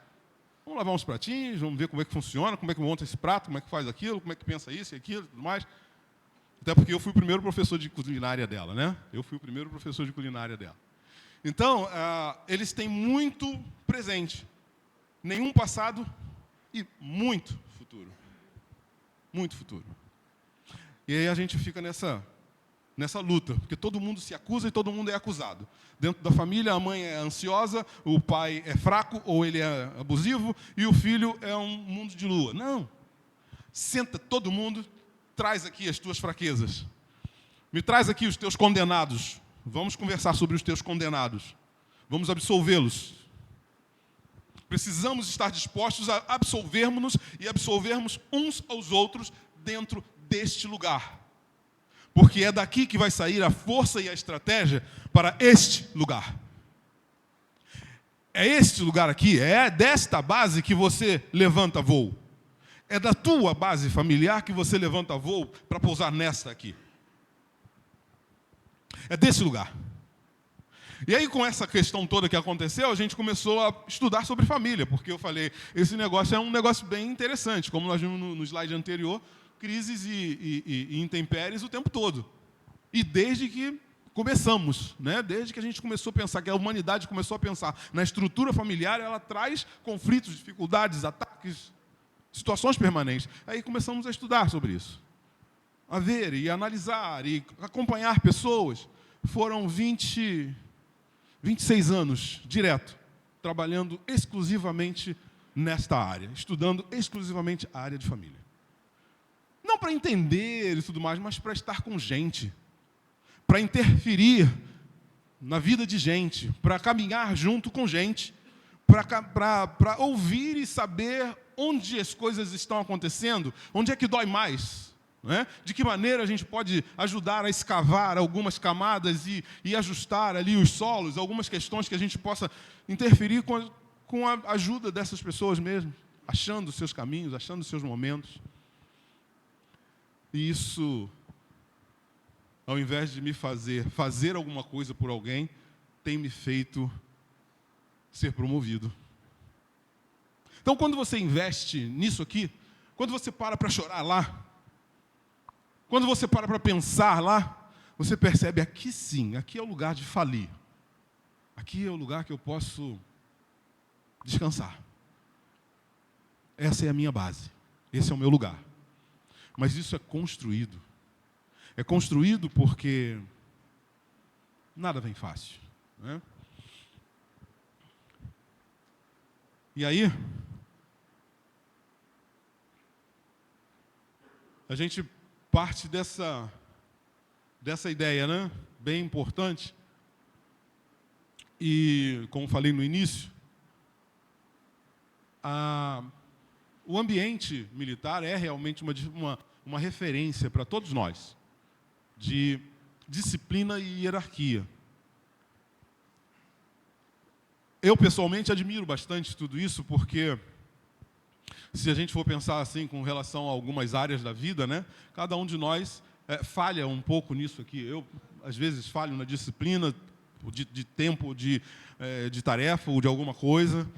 Vamos lavar uns pratinhos, vamos ver como é que funciona, como é que monta esse prato, como é que faz aquilo, como é que pensa isso e aquilo e tudo mais. Até porque eu fui o primeiro professor de culinária dela, né? Eu fui o primeiro professor de culinária dela. Então, eles têm muito presente, nenhum passado e muito futuro. Muito futuro. E aí a gente fica nessa luta, porque todo mundo se acusa e todo mundo é acusado. Dentro da família, a mãe é ansiosa, o pai é fraco ou ele é abusivo e o filho é um mundo de lua. Não. Senta todo mundo, traz aqui as tuas fraquezas. Me traz aqui os teus condenados. Vamos conversar sobre os teus condenados. Vamos absolvê-los. Precisamos estar dispostos a absolvermos-nos e absolvermos uns aos outros dentro deste lugar. Porque é daqui que vai sair a força e a estratégia para este lugar. É este lugar aqui, é desta base que você levanta voo. É da tua base familiar que você levanta voo para pousar nesta aqui. É desse lugar. E aí, com essa questão toda que aconteceu, a gente começou a estudar sobre família, porque eu falei, esse negócio é um negócio bem interessante, como nós vimos no slide anterior, crises e intempéries o tempo todo. E desde que começamos, né? Desde que a gente começou a pensar, que a humanidade começou a pensar na estrutura familiar, ela traz conflitos, dificuldades, ataques, situações permanentes. Aí começamos a estudar sobre isso, a ver e analisar e acompanhar pessoas. Foram 26 anos direto, trabalhando exclusivamente nesta área, estudando exclusivamente a área de família. Não para entender e tudo mais, mas para estar com gente, para interferir na vida de gente, para caminhar junto com gente, para ouvir e saber onde as coisas estão acontecendo, onde é que dói mais. Né? De que maneira a gente pode ajudar a escavar algumas camadas e ajustar ali os solos, algumas questões que a gente possa interferir com a ajuda dessas pessoas mesmo, achando os seus caminhos, achando os seus momentos. E isso, ao invés de me fazer alguma coisa por alguém, tem me feito ser promovido. Então, quando você investe nisso aqui, quando você para chorar lá, quando você para pensar lá, você percebe, aqui sim, aqui é o lugar de falir. Aqui é o lugar que eu posso descansar. Essa é a minha base. Esse é o meu lugar. Mas isso é construído. É construído porque nada vem fácil. Né? E aí, a gente parte dessa ideia, né? Bem importante. E, como falei no início, o ambiente militar é realmente uma referência para todos nós, de disciplina e hierarquia. Eu, pessoalmente, admiro bastante tudo isso, porque se a gente for pensar assim com relação a algumas áreas da vida, né, cada um de nós falha um pouco nisso aqui. Eu, às vezes, falho na disciplina de tempo, de tarefa ou de alguma coisa.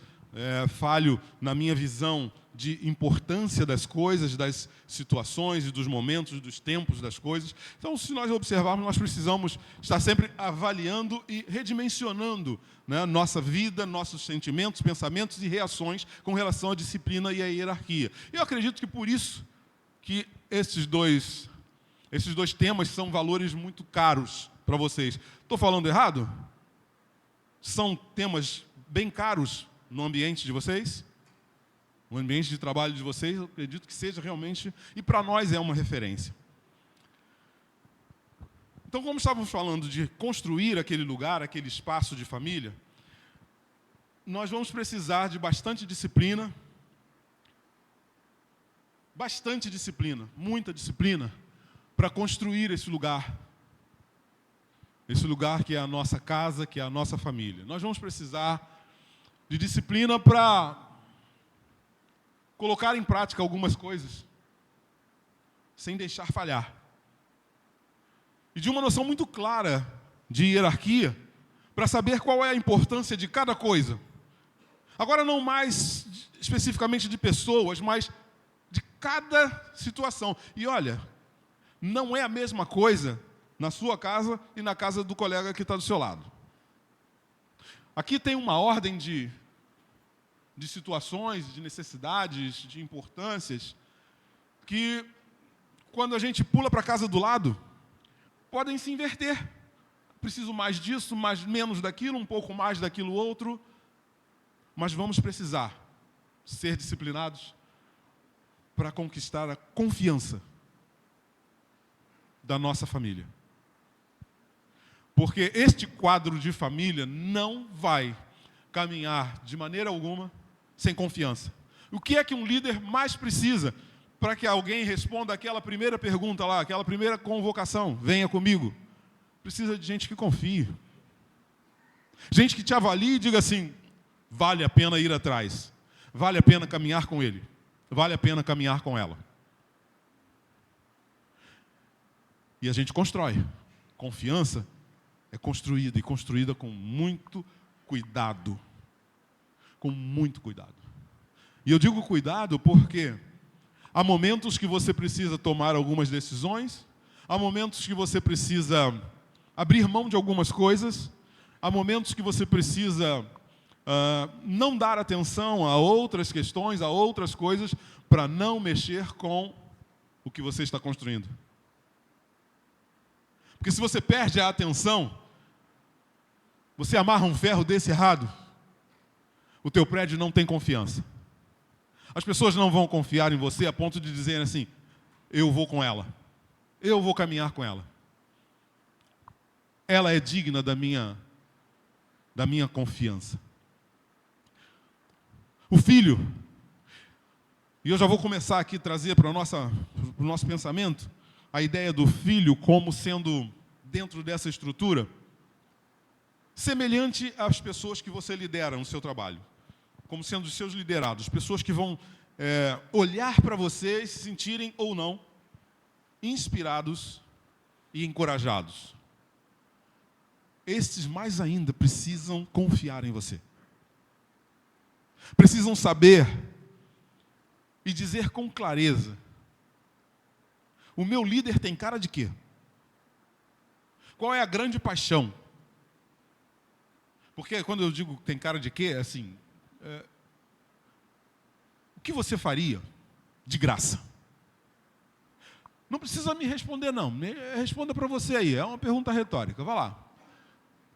Falho na minha visão de importância das coisas, das situações e dos momentos, dos tempos das coisas. Então, se nós observarmos, nós precisamos estar sempre avaliando e redimensionando, né, nossa vida, nossos sentimentos, pensamentos e reações com relação à disciplina e à hierarquia. Eu acredito que por isso que esses dois temas são valores muito caros para vocês. Estou falando errado? São temas bem caros no ambiente de vocês? No ambiente de trabalho de vocês, eu acredito que seja realmente, e para nós é uma referência. Então, como estávamos falando de construir aquele lugar, aquele espaço de família, nós vamos precisar de bastante disciplina, muita disciplina, para construir esse lugar que é a nossa casa, que é a nossa família. Nós vamos precisar de disciplina para colocar em prática algumas coisas, sem deixar falhar. E de uma noção muito clara de hierarquia, para saber qual é a importância de cada coisa. Agora, não mais especificamente de pessoas, mas de cada situação. E olha, não é a mesma coisa na sua casa e na casa do colega que está do seu lado. Aqui tem uma ordem de situações, de necessidades, de importâncias, que, quando a gente pula para a casa do lado, podem se inverter. Preciso mais disso, menos daquilo, um pouco mais daquilo outro. Mas vamos precisar ser disciplinados para conquistar a confiança da nossa família. Porque este quadro de família não vai caminhar de maneira alguma sem confiança. O que é que um líder mais precisa para que alguém responda aquela primeira pergunta lá, aquela primeira convocação? Venha comigo. Precisa de gente que confie. Gente que te avalie e diga assim, vale a pena ir atrás. Vale a pena caminhar com ele. Vale a pena caminhar com ela. E a gente constrói. Confiança é construída e construída com muito cuidado. Com muito cuidado. E eu digo cuidado porque há momentos que você precisa tomar algumas decisões, há momentos que você precisa abrir mão de algumas coisas, há momentos que você precisa não dar atenção a outras questões, a outras coisas, para não mexer com o que você está construindo. Porque se você perde a atenção, você amarra um ferro desse errado, o teu prédio não tem confiança. As pessoas não vão confiar em você a ponto de dizer assim, eu vou com ela, eu vou caminhar com ela. Ela é digna da minha confiança. O filho, e eu já vou começar aqui a trazer para o nosso pensamento, a ideia do filho como sendo, dentro dessa estrutura, semelhante às pessoas que você lidera no seu trabalho, como sendo os seus liderados, pessoas que vão olhar para você e se sentirem ou não inspirados e encorajados. Estes mais ainda precisam confiar em você. Precisam saber e dizer com clareza, o meu líder tem cara de quê? Qual é a grande paixão? Porque quando eu digo tem cara de quê, é assim, o que você faria de graça? Não precisa me responder não, responda para você aí, é uma pergunta retórica, vai lá.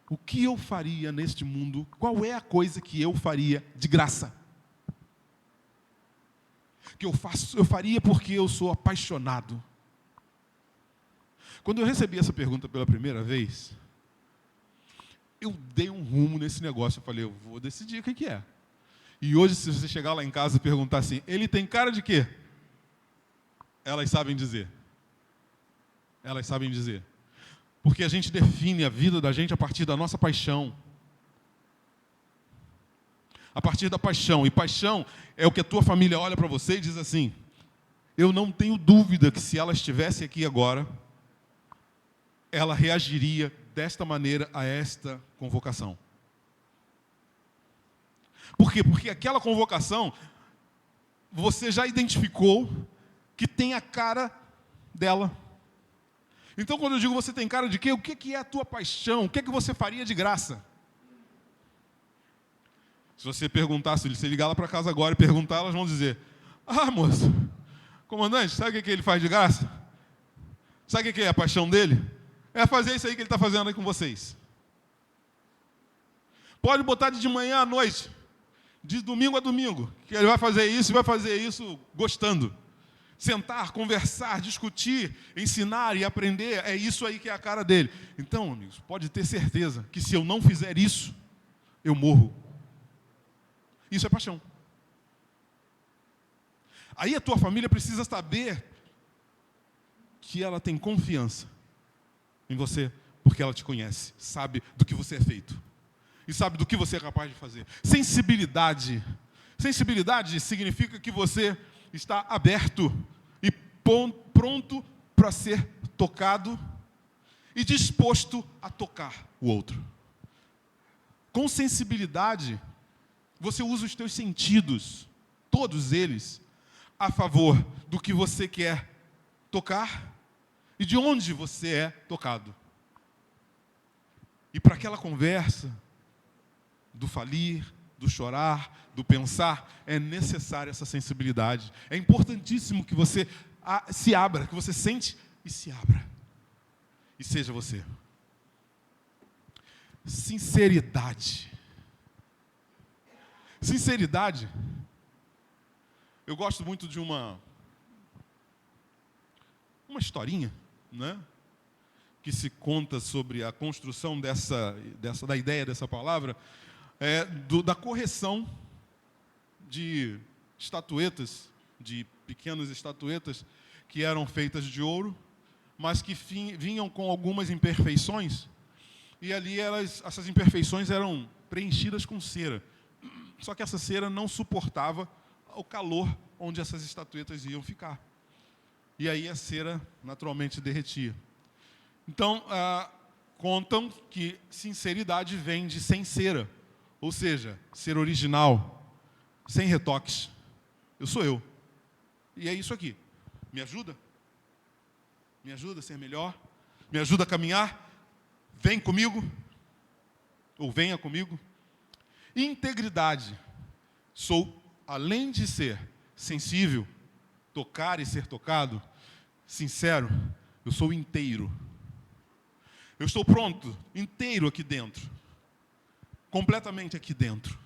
O que eu faria neste mundo, qual é a coisa que eu faria de graça? Que eu faria porque eu sou apaixonado. Quando eu recebi essa pergunta pela primeira vez, eu dei um rumo nesse negócio. Eu falei, eu vou decidir o que é. E hoje, se você chegar lá em casa e perguntar assim, ele tem cara de quê? Elas sabem dizer. Elas sabem dizer. Porque a gente define a vida da gente a partir da nossa paixão. A partir da paixão. E paixão é o que a tua família olha para você e diz assim, eu não tenho dúvida que se ela estivesse aqui agora, ela reagiria desta maneira a esta convocação. Por quê? Porque aquela convocação, você já identificou que tem a cara dela. Então, quando eu digo você tem cara de quê? O que é a tua paixão? O que você faria de graça? Se você perguntar, se você ligar lá para casa agora e perguntar, elas vão dizer, moço, comandante, sabe o que ele faz de graça? Sabe o que é a paixão dele? É fazer isso aí que ele está fazendo aí com vocês. Pode botar de manhã à noite, de domingo a domingo, que ele vai fazer isso e vai fazer isso gostando. Sentar, conversar, discutir, ensinar e aprender, é isso aí que é a cara dele. Então, amigos, pode ter certeza que se eu não fizer isso, eu morro. Isso é paixão. Aí a tua família precisa saber que ela tem confiança em você, porque ela te conhece, sabe do que você é feito. E sabe do que você é capaz de fazer. Sensibilidade. Sensibilidade significa que você está aberto e pronto para ser tocado e disposto a tocar o outro. Com sensibilidade, você usa os teus sentidos, todos eles, a favor do que você quer tocar e de onde você é tocado. E para aquela conversa do falir, do chorar, do pensar, é necessária essa sensibilidade. É importantíssimo que você se abra, que você sente e se abra. E seja você. Sinceridade. Sinceridade. Eu gosto muito de uma historinha, né? Que se conta sobre a construção da ideia dessa palavra, da correção de estatuetas, de pequenas estatuetas que eram feitas de ouro, mas que vinham com algumas imperfeições, e ali essas imperfeições eram preenchidas com cera. Só que essa cera não suportava o calor onde essas estatuetas iam ficar. E aí a cera naturalmente derretia. Então, contam que sinceridade vem de sem cera. Ou seja, ser original, sem retoques. Eu sou eu. E é isso aqui. Me ajuda? Me ajuda a ser melhor? Me ajuda a caminhar? Vem comigo? Ou venha comigo? Integridade. Sou, além de ser sensível, tocar e ser tocado, sincero, eu sou inteiro. Eu estou pronto, inteiro aqui dentro. Completamente aqui dentro.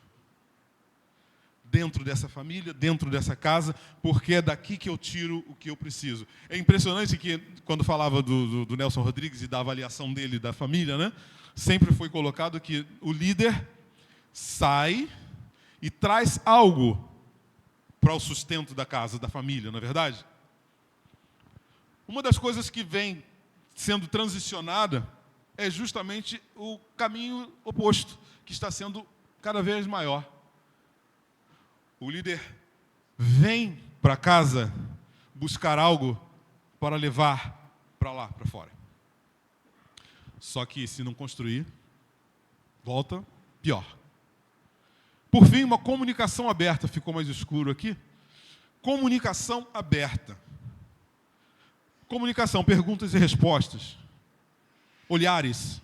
Dentro dessa família, dentro dessa casa, porque é daqui que eu tiro o que eu preciso. É impressionante que, quando falava do Nelson Rodrigues e da avaliação dele da família, né, sempre foi colocado que o líder sai e traz algo para o sustento da casa, da família, não é verdade? Uma das coisas que vem sendo transicionada é justamente o caminho oposto, que está sendo cada vez maior. O líder vem para casa buscar algo para levar para lá, para fora. Só que se não construir, volta pior. Por fim, uma comunicação aberta. Ficou mais escuro aqui. Comunicação aberta. Comunicação, perguntas e respostas. Olhares.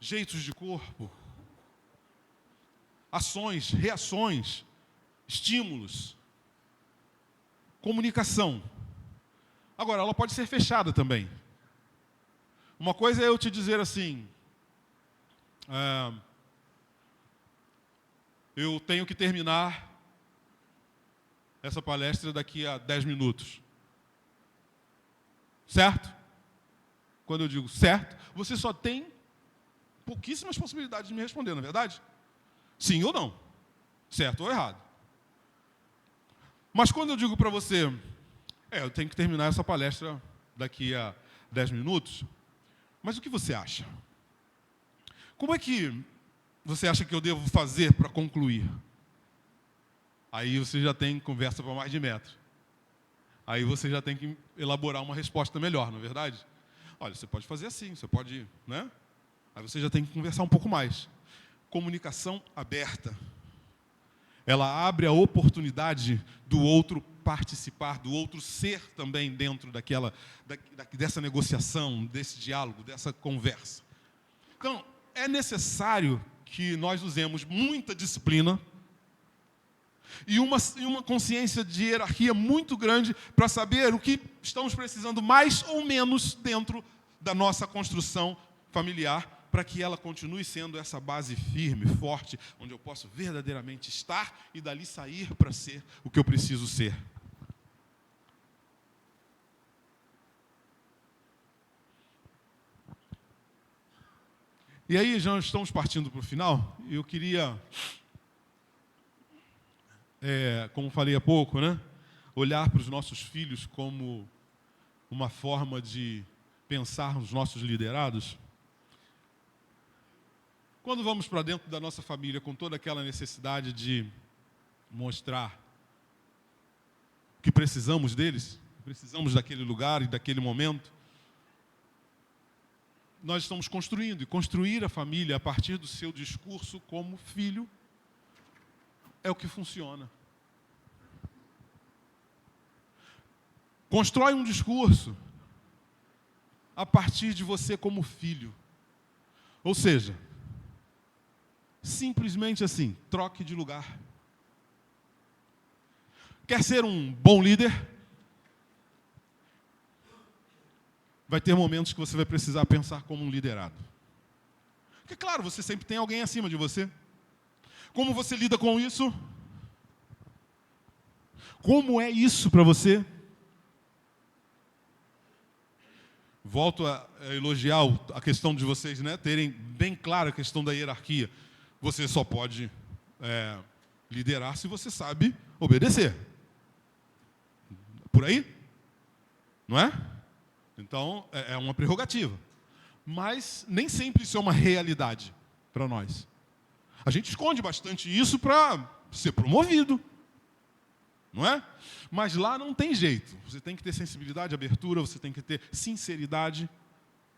Jeitos de corpo. Ações, reações, estímulos. Comunicação. Agora, ela pode ser fechada também. Uma coisa é eu te dizer assim, eu tenho que terminar essa palestra daqui a 10 minutos. Certo? Quando eu digo certo, você só tem pouquíssimas possibilidades de me responder, não é verdade? Sim ou não. Certo ou errado. Mas quando eu digo para você, eu tenho que terminar essa palestra daqui a 10 minutos, mas o que você acha? Como é que você acha que eu devo fazer para concluir? Aí você já tem conversa para mais de metro. Aí você já tem que elaborar uma resposta melhor, não é verdade? Olha, você pode fazer assim, você pode, né? Aí você já tem que conversar um pouco mais. Comunicação aberta. Ela abre a oportunidade do outro participar, do outro ser também dentro dessa negociação, desse diálogo, dessa conversa. Então, é necessário que nós usemos muita disciplina e uma consciência de hierarquia muito grande para saber o que estamos precisando mais ou menos dentro da nossa construção familiar, para que ela continue sendo essa base firme, forte, onde eu posso verdadeiramente estar e dali sair para ser o que eu preciso ser. E aí já estamos partindo para o final, e eu queria, como falei há pouco, né, olhar para os nossos filhos como uma forma de pensar nos nossos liderados. Quando vamos para dentro da nossa família com toda aquela necessidade de mostrar que precisamos deles, precisamos daquele lugar e daquele momento, nós estamos construindo, e construir a família a partir do seu discurso como filho é o que funciona. Constrói um discurso a partir de você como filho. Ou seja, simplesmente assim, troque de lugar. Quer ser um bom líder? Vai ter momentos que você vai precisar pensar como um liderado. Porque, claro, você sempre tem alguém acima de você. Como você lida com isso? Como é isso para você? Volto a elogiar a questão de vocês, né, terem bem clara a questão da hierarquia. Você só pode liderar se você sabe obedecer. Por aí? Não é? Então, é uma prerrogativa. Mas nem sempre isso é uma realidade para nós. A gente esconde bastante isso para ser promovido, não é? Mas lá não tem jeito. Você tem que ter sensibilidade, abertura, você tem que ter sinceridade,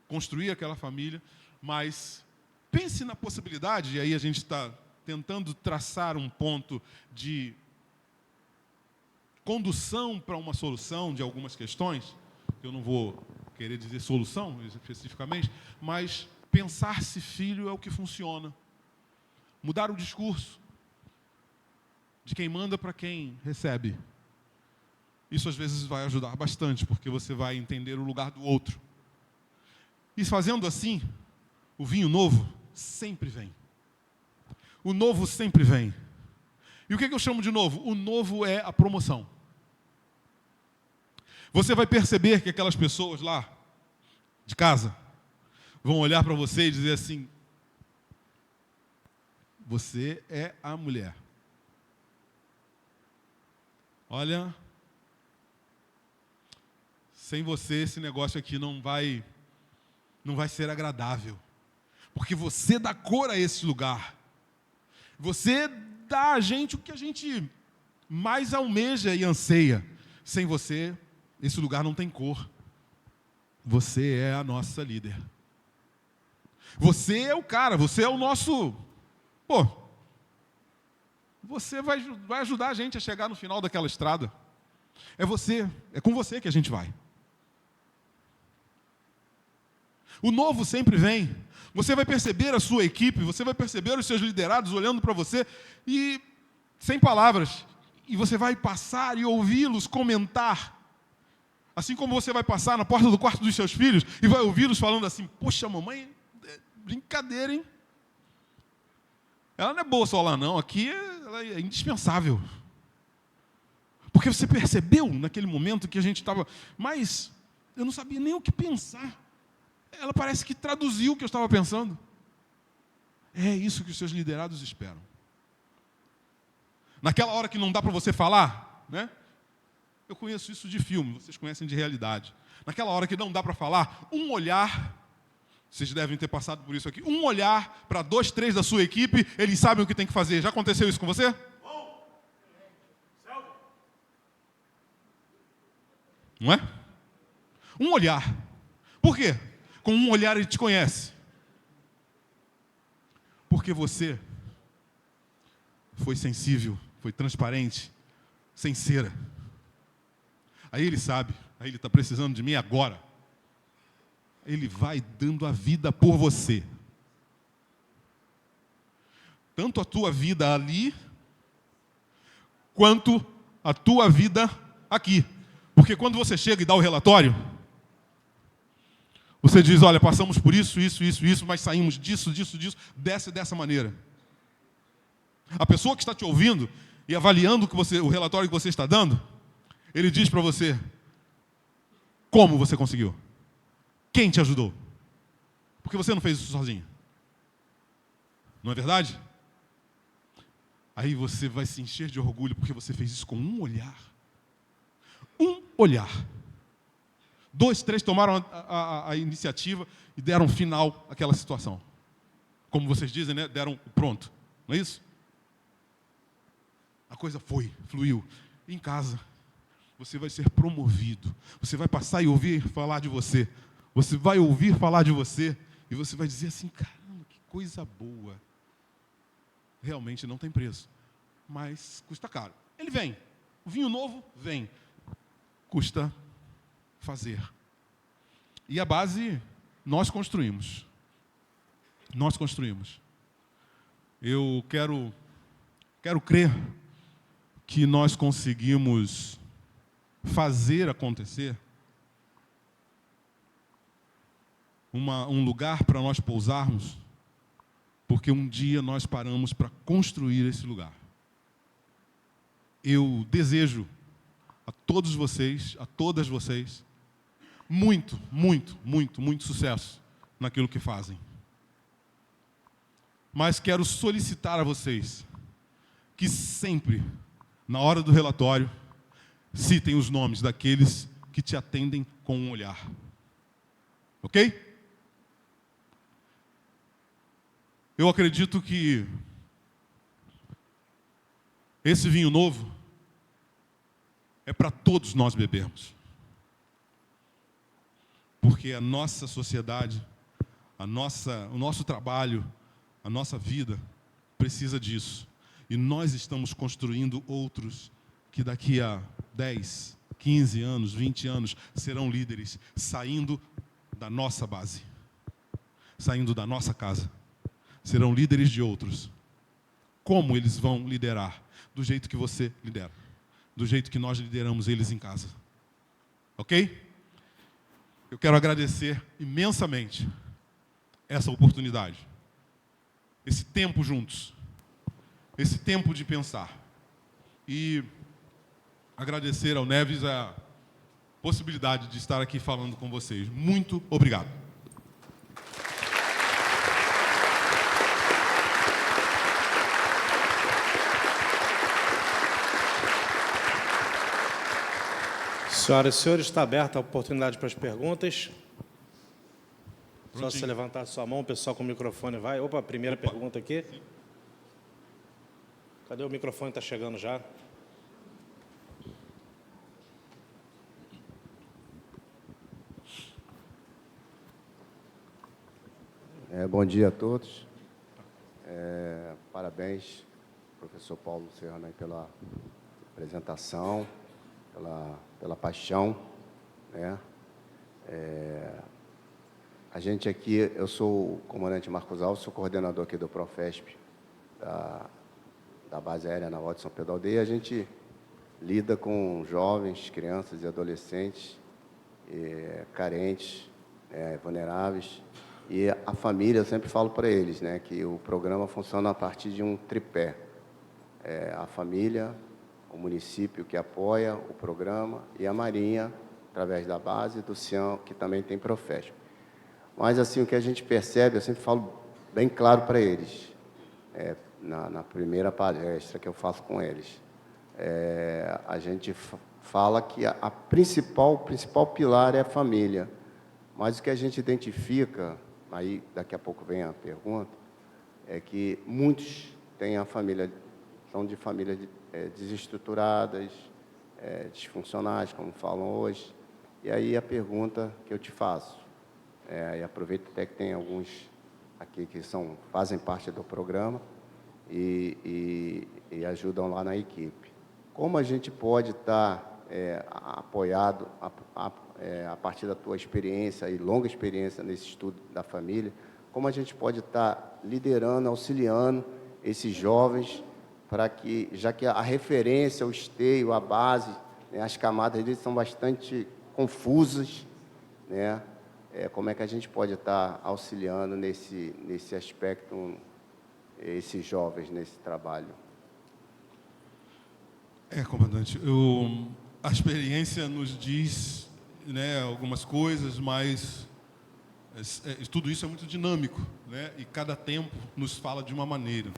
construir aquela família. Mas pense na possibilidade, e aí a gente está tentando traçar um ponto de condução para uma solução de algumas questões. Eu não vou querer dizer solução especificamente, mas pensar-se filho é o que funciona. Mudar o discurso de quem manda para quem recebe. Isso às vezes vai ajudar bastante, porque você vai entender o lugar do outro. E fazendo assim, o vinho novo sempre vem. O novo sempre vem. E o que eu chamo de novo? O novo é a promoção. Você vai perceber que aquelas pessoas lá, de casa, vão olhar para você e dizer assim: você é a mulher. Olha, sem você esse negócio aqui não vai ser agradável. Porque você dá cor a esse lugar. Você dá a gente o que a gente mais almeja e anseia. Sem você, esse lugar não tem cor. Você é a nossa líder. Você é o cara, você é o nosso... você vai ajudar a gente a chegar no final daquela estrada. É com você que a gente vai. O novo sempre vem. Você vai perceber a sua equipe, você vai perceber os seus liderados olhando para você e sem palavras. E você vai passar e ouvi-los comentar. Assim como você vai passar na porta do quarto dos seus filhos e vai ouvi-los falando assim: poxa, mamãe, brincadeira, hein? Ela não é boa só lá, não. Aqui ela é indispensável. Porque você percebeu naquele momento que a gente estava... Mas eu não sabia nem o que pensar. Ela parece que traduziu o que eu estava pensando. É isso que os seus liderados esperam. Naquela hora que não dá para você falar, né? Eu conheço isso de filme, vocês conhecem de realidade. Naquela hora que não dá para falar, um olhar, vocês devem ter passado por isso aqui, um olhar para 2, 3 da sua equipe, eles sabem o que tem que fazer. Já aconteceu isso com você? Não é? Um olhar. Por quê? Com um olhar ele te conhece. Porque você foi sensível, foi transparente, sincera. Aí ele sabe, aí ele está precisando de mim agora. Ele vai dando a vida por você. Tanto a tua vida ali, quanto a tua vida aqui. Porque quando você chega e dá o relatório, você diz: olha, passamos por isso, mas saímos disso, dessa maneira. A pessoa que está te ouvindo e avaliando o relatório que você está dando, ele diz para você: como você conseguiu? Quem te ajudou? Porque você não fez isso sozinho. Não é verdade? Aí você vai se encher de orgulho porque você fez isso com um olhar. Um olhar. 2, 3 tomaram a iniciativa e deram final àquela situação. Como vocês dizem, né? Deram pronto. Não é isso? A coisa fluiu. Em casa, você vai ser promovido. Você vai passar e ouvir falar de você. Você vai ouvir falar de você e você vai dizer assim: caramba, que coisa boa. Realmente não tem preço, mas custa caro. Ele vem. O vinho novo vem. Custa fazer. E a base nós construímos. Nós construímos. Eu quero crer que nós conseguimos fazer acontecer um lugar para nós pousarmos, porque um dia nós paramos para construir esse lugar. Eu desejo a todos vocês, a todas vocês, muito, muito, muito, muito sucesso naquilo que fazem. Mas quero solicitar a vocês que sempre, na hora do relatório, citem os nomes daqueles que te atendem com um olhar. Ok? Eu acredito que Esse vinho novo é para todos nós bebermos. Porque a nossa sociedade, o nosso trabalho, a nossa vida precisa disso. E nós estamos construindo outros que daqui a 10, 15 anos, 20 anos serão líderes, saindo da nossa base, saindo da nossa casa. Serão líderes de outros. Como eles vão liderar? Do jeito que você lidera. Do jeito que nós lideramos eles em casa. Ok? Eu quero agradecer imensamente essa oportunidade. Esse tempo juntos. Esse tempo de pensar. E agradecer ao Neves a possibilidade de estar aqui falando com vocês. Muito obrigado. Senhoras e senhores, está aberta a oportunidade para as perguntas. Só se levantar sua mão, o pessoal com o microfone vai. Opa, primeira pergunta aqui. Sim. Cadê o microfone? Está chegando já. Bom dia a todos. Parabéns, professor Paulo Serrano, aí pela apresentação, pela paixão, né? A gente aqui, eu sou o comandante Marcos Alves, sou coordenador aqui do Profesp, da base aérea naval de São Pedro da Aldeia. A gente lida com jovens, crianças e adolescentes carentes, vulneráveis. E a família, eu sempre falo para eles, né, que o programa funciona a partir de um tripé. A família, o município que apoia o programa e a Marinha, através da base do CIAM, que também tem Profesp. Mas, assim, o que a gente percebe, eu sempre falo bem claro para eles, na primeira palestra que eu faço com eles, a gente fala que o principal pilar é a família. Mas o que a gente identifica, aí daqui a pouco vem a pergunta, é que muitos têm a família, são de famílias desestruturadas, disfuncionais, como falam hoje. E aí a pergunta que eu te faço, e aproveito até que tem alguns aqui que fazem parte do programa e ajudam lá na equipe. Como a gente pode estar apoiado a partir da tua experiência e longa experiência nesse estudo da família, como a gente pode estar liderando, auxiliando esses jovens para que, já que a referência, o esteio, a base, né, as camadas deles são bastante confusas, né? Como é que a gente pode estar auxiliando nesse aspecto esses jovens nesse trabalho? Comandante, a experiência nos diz, né, algumas coisas, mas tudo isso é muito dinâmico, né, e cada tempo nos fala de uma maneira.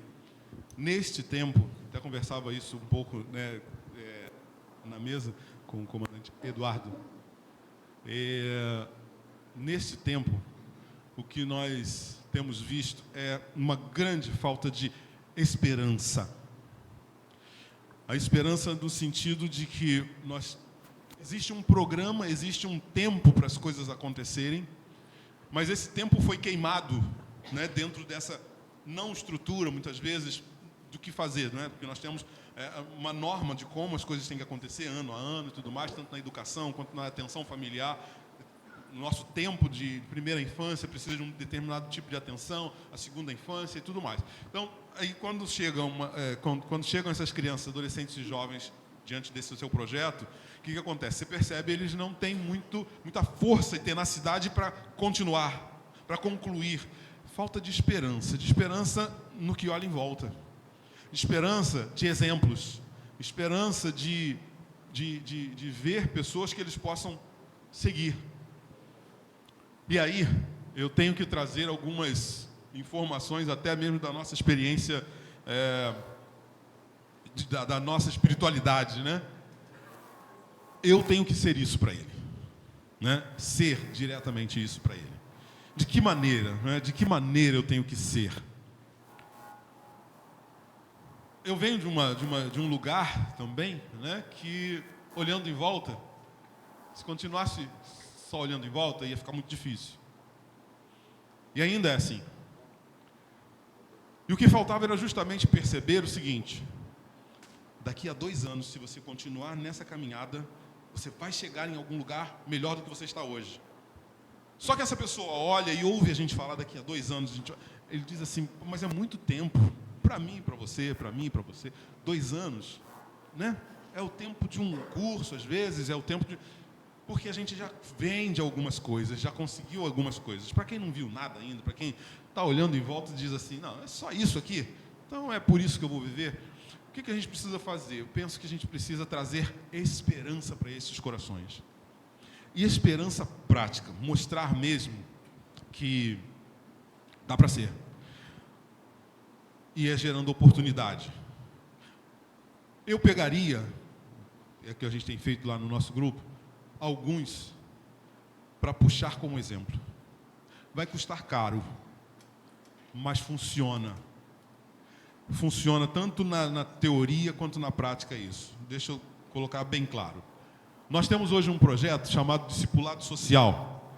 Neste tempo, até conversava isso um pouco, né, na mesa com o comandante Eduardo. Neste tempo, o que nós temos visto é uma grande falta de esperança. A esperança no sentido de que existe um programa, existe um tempo para as coisas acontecerem, mas esse tempo foi queimado, né, dentro dessa não estrutura, muitas vezes, do que fazer, né? Porque nós temos uma norma de como as coisas têm que acontecer ano a ano e tudo mais, tanto na educação quanto na atenção familiar. No nosso tempo de primeira infância precisa de um determinado tipo de atenção, a segunda infância e tudo mais. Então, aí quando chegam essas crianças, adolescentes e jovens diante desse seu projeto, o que acontece? Você percebe, eles não têm muita força e tenacidade para continuar, para concluir. Falta de esperança no que olha em volta, esperança de exemplos, esperança de ver pessoas que eles possam seguir. E aí, eu tenho que trazer algumas informações, até mesmo da nossa experiência, da nossa espiritualidade, né? Eu tenho que ser isso para ele, né? Ser diretamente isso para ele. De que maneira, né? De que maneira eu tenho que ser? eu venho de um lugar também, né, que, olhando em volta, se continuasse só olhando em volta, ia ficar muito difícil. E ainda é assim. E o que faltava era justamente perceber o seguinte: daqui a 2 anos, se você continuar nessa caminhada, você vai chegar em algum lugar melhor do que você está hoje. Só que essa pessoa olha e ouve a gente falar daqui a 2 anos, ele diz assim, mas é muito tempo, para mim, para você, para mim, para você. 2 anos, né? É o tempo de um curso, às vezes, é o tempo de... Porque a gente já vende algumas coisas, já conseguiu algumas coisas. Para quem não viu nada ainda, para quem está olhando em volta e diz assim, não, é só isso aqui, então é por isso que eu vou viver. O que a gente precisa fazer? Eu penso que a gente precisa trazer esperança para esses corações. E esperança prática, mostrar mesmo que dá para ser. E é gerando oportunidade. Eu pegaria, é o que a gente tem feito lá no nosso grupo, alguns para puxar como exemplo. Vai custar caro, mas funciona. Funciona tanto na teoria quanto na prática isso. Deixa eu colocar bem claro. Nós temos hoje um projeto chamado Discipulado Social.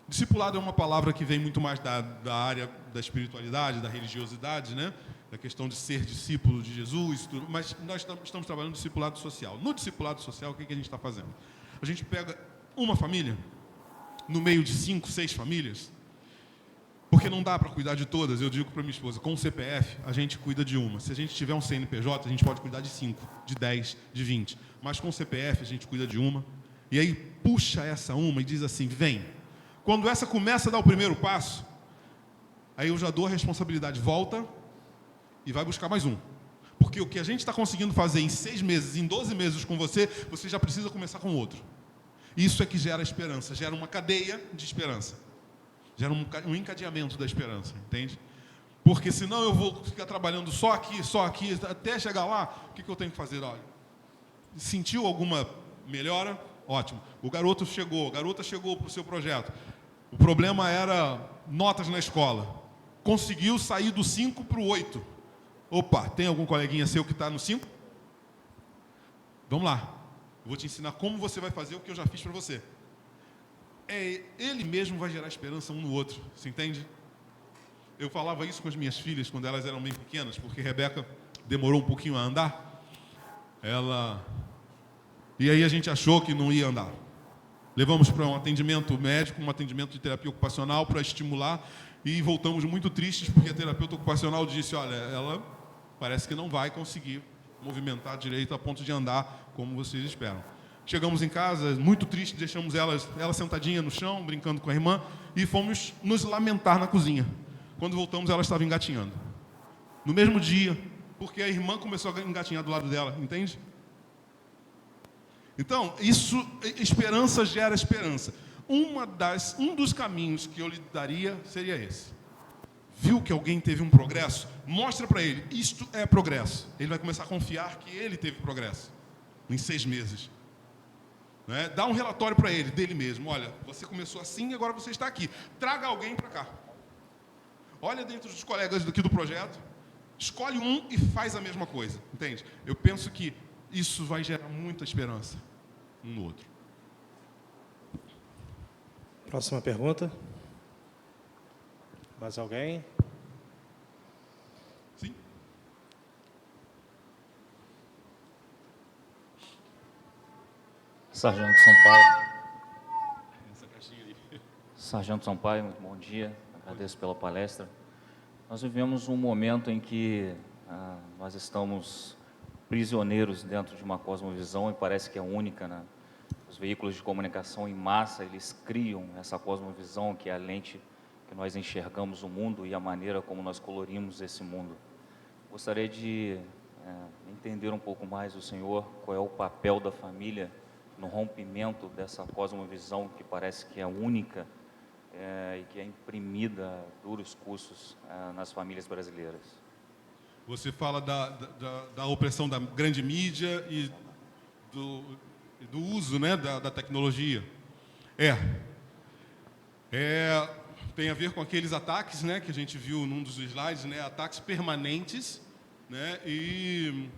Discipulado é uma palavra que vem muito mais da área da espiritualidade, da religiosidade, né? Da questão de ser discípulo de Jesus, tudo, mas nós estamos trabalhando no discipulado social. No discipulado social, o que a gente está fazendo? A gente pega uma família, no meio de 5, 6 famílias, porque não dá para cuidar de todas. Eu digo para minha esposa, com o CPF, a gente cuida de uma. Se a gente tiver um CNPJ, a gente pode cuidar de 5, de 10, de 20. Mas com o CPF, a gente cuida de uma. E aí puxa essa uma e diz assim, vem. Quando essa começa a dar o primeiro passo, aí eu já dou a responsabilidade, volta e vai buscar mais um. Porque o que a gente está conseguindo fazer em 6 meses, em 12 meses com você, você já precisa começar com outro. Isso é que gera esperança, gera uma cadeia de esperança. Gera um encadeamento da esperança, entende? Porque senão eu vou ficar trabalhando só aqui, até chegar lá, o que eu tenho que fazer? Olha, sentiu alguma melhora? Ótimo. O garoto chegou, a garota chegou para o seu projeto. O problema era notas na escola. Conseguiu sair do 5 para o 8. Opa, tem algum coleguinha seu que está no 5? Vamos lá. Eu vou te ensinar como você vai fazer o que eu já fiz para você. Ele mesmo vai gerar esperança um no outro, você entende? Eu falava isso com as minhas filhas quando elas eram bem pequenas, porque Rebeca demorou um pouquinho a andar. E aí a gente achou que não ia andar. Levamos para um atendimento médico, um atendimento de terapia ocupacional para estimular e voltamos muito tristes porque a terapeuta ocupacional disse, olha, ela parece que não vai conseguir movimentar direito a ponto de andar como vocês esperam. Chegamos em casa, muito tristes, deixamos ela sentadinha no chão, brincando com a irmã, e fomos nos lamentar na cozinha. Quando voltamos, ela estava engatinhando. No mesmo dia, porque a irmã começou a engatinhar do lado dela, entende? Então, esperança gera esperança. Um dos caminhos que eu lhe daria seria esse. Viu que alguém teve um progresso? Mostra para ele, isto é progresso. Ele vai começar a confiar que ele teve progresso em 6 meses. Né? Dá um relatório para ele, dele mesmo. Olha, você começou assim e agora você está aqui. Traga alguém para cá. Olha dentro dos colegas aqui do projeto, escolhe um e faz a mesma coisa. Entende? Eu penso que isso vai gerar muita esperança um no outro. Próxima pergunta. Mais alguém? Sim. Sargento Sampaio. Essa caixinha aí. Sargento Sampaio, muito bom dia. Agradeço pela palestra. Nós vivemos um momento em que nós estamos prisioneiros dentro de uma cosmovisão e parece que é única, né? Os veículos de comunicação em massa, eles criam essa cosmovisão que é a lente que nós enxergamos o mundo e a maneira como nós colorimos esse mundo. Gostaria de entender um pouco mais do senhor, qual é o papel da família no rompimento dessa cosmovisão que parece que é única e que é imprimida a duros custos nas famílias brasileiras. Você fala da opressão da grande mídia e do uso, né, da tecnologia. Tem a ver com aqueles ataques, né, que a gente viu num dos slides, né, ataques permanentes, né? E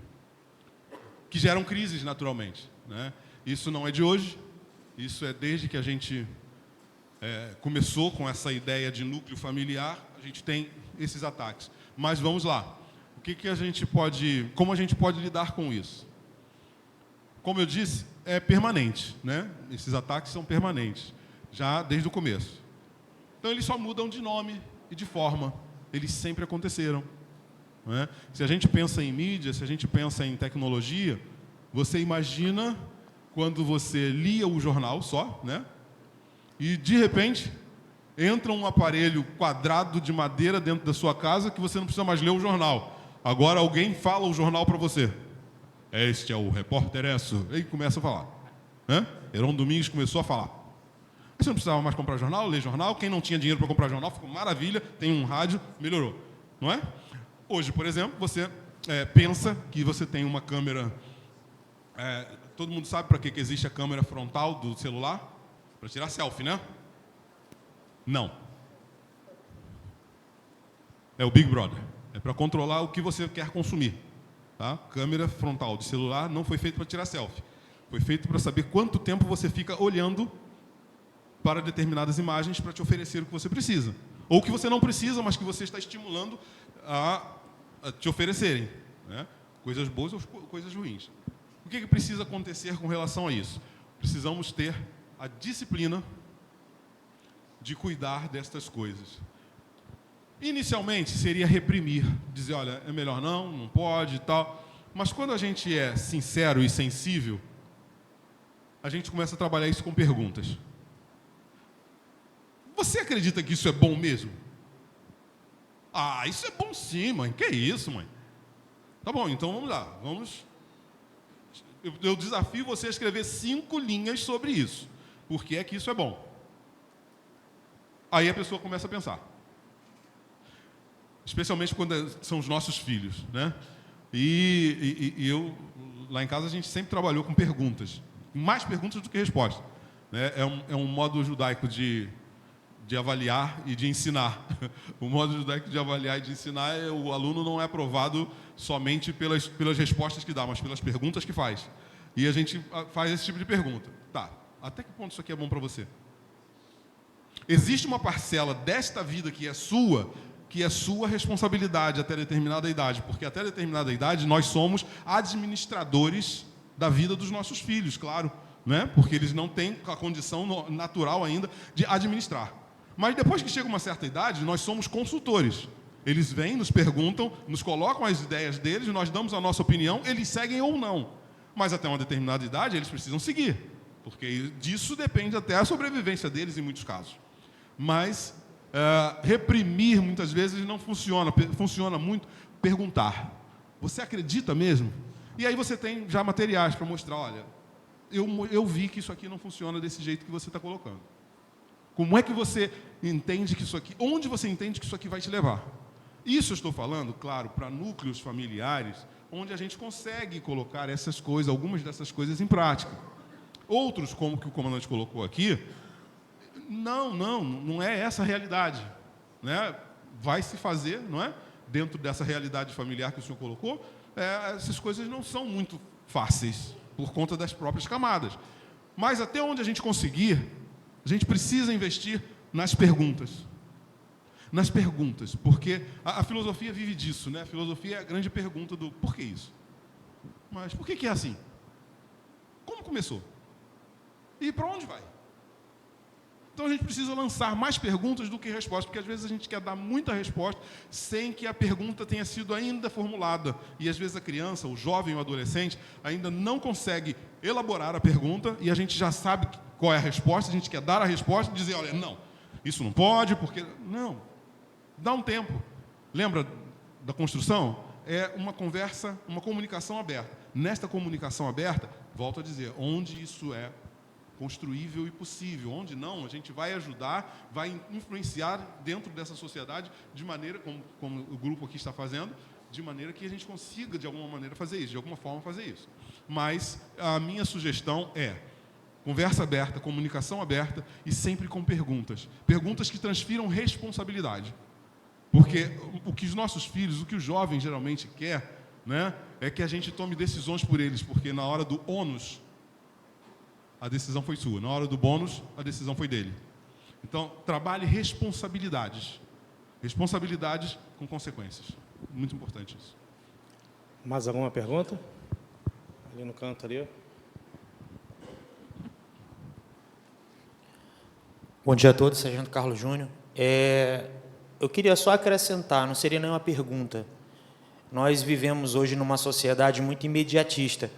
que geram crises naturalmente, né? Isso não é de hoje, isso é desde que a gente começou com essa ideia de núcleo familiar, a gente tem esses ataques. Mas vamos lá, como a gente pode lidar com isso? Como eu disse, é permanente, né? Esses ataques são permanentes, já desde o começo. Então eles só mudam de nome e de forma, eles sempre aconteceram, né? Se a gente pensa em mídia, se a gente pensa em tecnologia, você imagina quando você lia o jornal só, né? E, de repente, entra um aparelho quadrado de madeira dentro da sua casa que você não precisa mais ler o jornal. Agora alguém fala o jornal para você. Este é o repórter Esso. E começa a falar, né? Heron Domingos começou a falar. Você não precisava mais comprar jornal, ler jornal. Quem não tinha dinheiro para comprar jornal, ficou maravilha, tem um rádio, melhorou. Não é? Hoje, por exemplo, você pensa que você tem uma câmera... todo mundo sabe para que existe a câmera frontal do celular? Para tirar selfie, né? Não. É o Big Brother. É para controlar o que você quer consumir. Tá? Câmera frontal de celular não foi feito para tirar selfie. Foi feito para saber quanto tempo você fica olhando para determinadas imagens para te oferecer o que você precisa. Ou o que você não precisa, mas que você está estimulando a te oferecerem, né? Coisas boas ou coisas ruins. O que precisa acontecer com relação a isso? Precisamos ter a disciplina de cuidar destas coisas. Inicialmente seria reprimir, dizer, olha, é melhor não pode e tal. Mas quando a gente é sincero e sensível, a gente começa a trabalhar isso com perguntas. Você acredita que isso é bom mesmo? Ah, isso é bom sim, mãe. Que isso, mãe? Tá bom, então vamos lá. Eu desafio você a escrever 5 linhas sobre isso. Por que é que isso é bom? Aí a pessoa começa a pensar. Especialmente quando são os nossos filhos, né? E eu, lá em casa, a gente sempre trabalhou com perguntas. Mais perguntas do que respostas, né? É um modo judaico de avaliar e de ensinar. O modo judaico de avaliar e de ensinar o aluno não é aprovado somente pelas respostas que dá, mas pelas perguntas que faz. E a gente faz esse tipo de pergunta. Tá, até que ponto isso aqui é bom para você? Existe uma parcela desta vida que é sua responsabilidade até determinada idade, porque até determinada idade nós somos administradores da vida dos nossos filhos, claro, né? Porque eles não têm a condição natural ainda de administrar. Mas depois que chega uma certa idade, nós somos consultores. Eles vêm, nos perguntam, nos colocam as ideias deles, nós damos a nossa opinião, eles seguem ou não. Mas até uma determinada idade, eles precisam seguir, porque disso depende até a sobrevivência deles em muitos casos. Mas reprimir muitas vezes não funciona. Funciona muito perguntar. Você acredita mesmo? E aí você tem já materiais para mostrar, olha, eu vi que isso aqui não funciona desse jeito que você está colocando. Como é que você entende que isso aqui, onde você entende que isso aqui vai te levar? Isso eu estou falando, claro, para núcleos familiares, onde a gente consegue colocar essas coisas, algumas dessas coisas em prática. Outros, como que o comandante colocou aqui, não é essa a realidade, né? Vai se fazer, não é? Dentro dessa realidade familiar que o senhor colocou, essas coisas não são muito fáceis, por conta das próprias camadas. Mas até onde a gente conseguir, a gente precisa investir nas perguntas. Nas perguntas, porque a filosofia vive disso, né? A filosofia é a grande pergunta do por que isso? Mas por que é assim? Como começou? E para onde vai? Então a gente precisa lançar mais perguntas do que respostas, porque às vezes a gente quer dar muita resposta sem que a pergunta tenha sido ainda formulada. E às vezes a criança, o jovem, o adolescente, ainda não consegue elaborar a pergunta e a gente já sabe qual é a resposta, a gente quer dar a resposta e dizer, olha, não, isso não pode, porque... Não, dá um tempo. Lembra da construção? É uma conversa, uma comunicação aberta. Nesta comunicação aberta, volto a dizer, onde isso é construível e possível. Onde não, a gente vai ajudar, vai influenciar dentro dessa sociedade de maneira, como o grupo aqui está fazendo, de maneira que a gente consiga, de alguma maneira, fazer isso, de alguma forma fazer isso. Mas a minha sugestão é conversa aberta, comunicação aberta e sempre com perguntas. Perguntas que transfiram responsabilidade. Porque o que os nossos filhos, o que o jovem geralmente quer, né, é que a gente tome decisões por eles, porque na hora do ônus, a decisão foi sua. Na hora do bônus, a decisão foi dele. Então, trabalhe responsabilidades. Responsabilidades com consequências. Muito importante isso. Mais alguma pergunta? Ali no canto ali. Bom dia a todos, Sargento Carlos Júnior. Eu queria só acrescentar, não seria nenhuma pergunta. Nós vivemos hoje numa sociedade muito imediatista.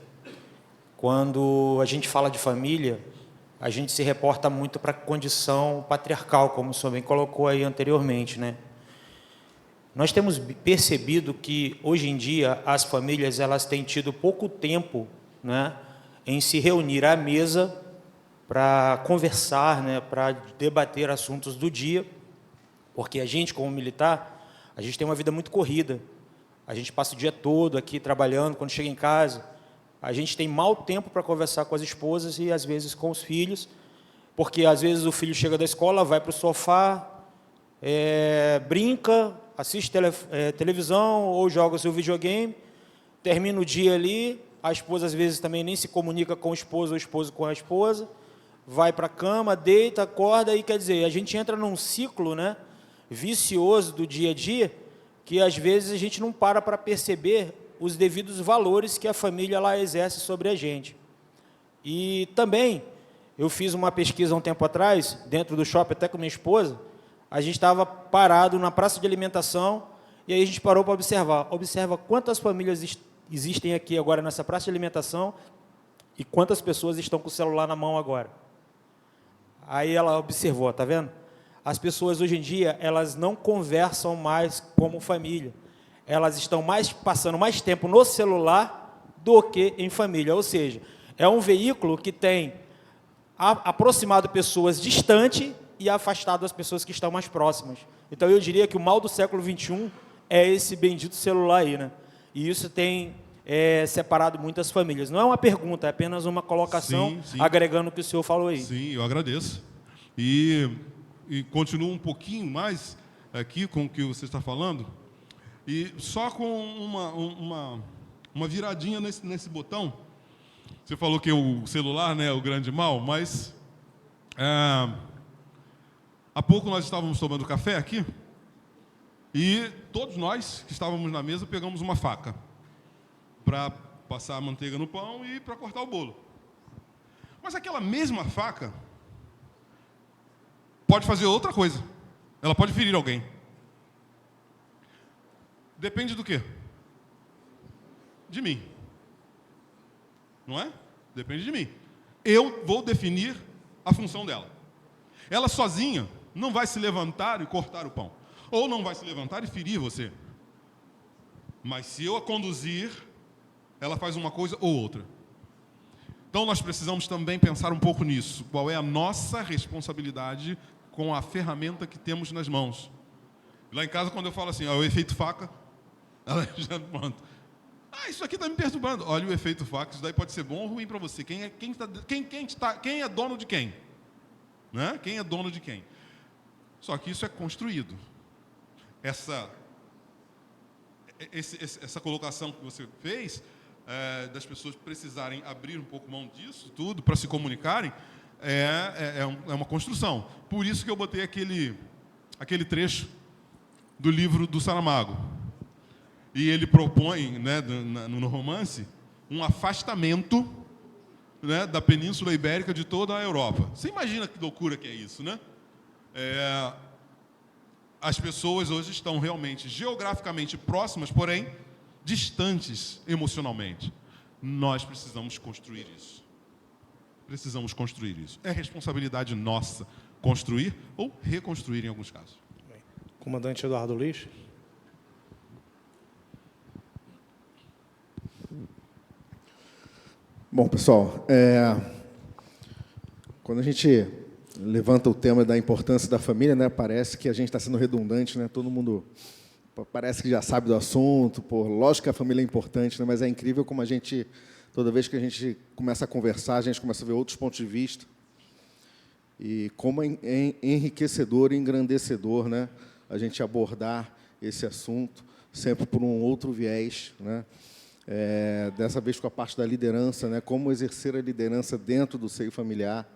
Quando a gente fala de família, a gente se reporta muito para a condição patriarcal, como o senhor bem colocou aí anteriormente, né? Nós temos percebido que, hoje em dia, as famílias elas têm tido pouco tempo, né, em se reunir à mesa para conversar, né, para debater assuntos do dia, porque a gente, como militar, a gente tem uma vida muito corrida. A gente passa o dia todo aqui trabalhando, quando chega em casa, a gente tem mau tempo para conversar com as esposas e, às vezes, com os filhos, porque, às vezes, o filho chega da escola, vai para o sofá, brinca, assiste televisão ou joga o seu videogame, termina o dia ali, a esposa, às vezes, também nem se comunica com o esposo ou o esposo com a esposa, vai para a cama, deita, acorda, e quer dizer, a gente entra num ciclo, né, vicioso do dia a dia, que às vezes a gente não para perceber os devidos valores que a família lá exerce sobre a gente. E também, eu fiz uma pesquisa há um tempo atrás, dentro do shopping, até com minha esposa, a gente estava parado na praça de alimentação, e aí a gente parou para observar. Observa quantas famílias existem aqui agora nessa praça de alimentação, e quantas pessoas estão com o celular na mão agora. Aí ela observou, tá vendo? As pessoas hoje em dia, elas não conversam mais como família. Elas estão passando mais tempo no celular do que em família. Ou seja, é um veículo que tem aproximado pessoas distantes e afastado as pessoas que estão mais próximas. Então, eu diria que o mal do século XXI é esse bendito celular aí, né? E isso tem separado muitas famílias. Não é uma pergunta, é apenas uma colocação, sim, agregando o que o senhor falou aí. Sim, eu agradeço. E continuo um pouquinho mais aqui com o que você está falando, e só com uma viradinha nesse botão. Você falou que o celular, né, é o grande mal, mas há pouco nós estávamos tomando café aqui, e todos nós que estávamos na mesa pegamos uma faca para passar a manteiga no pão e para cortar o bolo. Mas aquela mesma faca pode fazer outra coisa. Ela pode ferir alguém. Depende do quê? De mim. Não é? Depende de mim. Eu vou definir a função dela. Ela sozinha não vai se levantar e cortar o pão. Ou não vai se levantar e ferir você. Mas se eu a conduzir, ela faz uma coisa ou outra. Então nós precisamos também pensar um pouco nisso. Qual é a nossa responsabilidade com a ferramenta que temos nas mãos? Lá em casa, quando eu falo assim, o efeito faca, ela já pronto. Isso aqui está me perturbando. Olha o efeito faca, isso daí pode ser bom ou ruim para você. Quem é dono de quem? Né? Quem é dono de quem? Só que isso é construído. Essa colocação que você fez, das pessoas precisarem abrir um pouco mão disso tudo para se comunicarem, é uma construção. Por isso que eu botei aquele trecho do livro do Saramago. E ele propõe, né, no romance, um afastamento, né, da Península Ibérica de toda a Europa. Você imagina que loucura que é isso, né? As pessoas hoje estão realmente geograficamente próximas, porém distantes emocionalmente. Nós precisamos construir isso. Precisamos construir isso. É responsabilidade nossa construir ou reconstruir em alguns casos. Comandante Eduardo Luiz. Bom, pessoal, quando a gente levanta o tema da importância da família, né, parece que a gente está sendo redundante, né? Todo mundo parece que já sabe do assunto. Lógico que a família é importante, né, mas é incrível como a gente, toda vez que a gente começa a conversar, a gente começa a ver outros pontos de vista. E como é enriquecedor e engrandecedor, né, a gente abordar esse assunto, sempre por um outro viés, né? Dessa vez com a parte da liderança, né? Como exercer a liderança dentro do seio familiar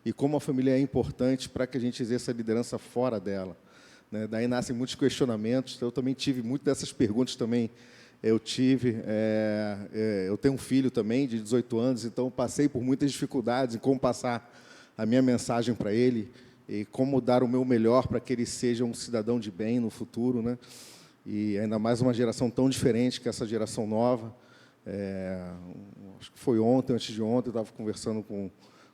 e como a família é importante para que a gente exerça a liderança fora dela, né? Daí nascem muitos questionamentos. Eu também tive muitas dessas perguntas também. Eu tenho um filho também de 18 anos, então passei por muitas dificuldades em como passar a minha mensagem para ele e como dar o meu melhor para que ele seja um cidadão de bem no futuro, né? E ainda mais uma geração tão diferente que essa geração nova. Acho que foi ontem, antes de ontem, eu estava conversando com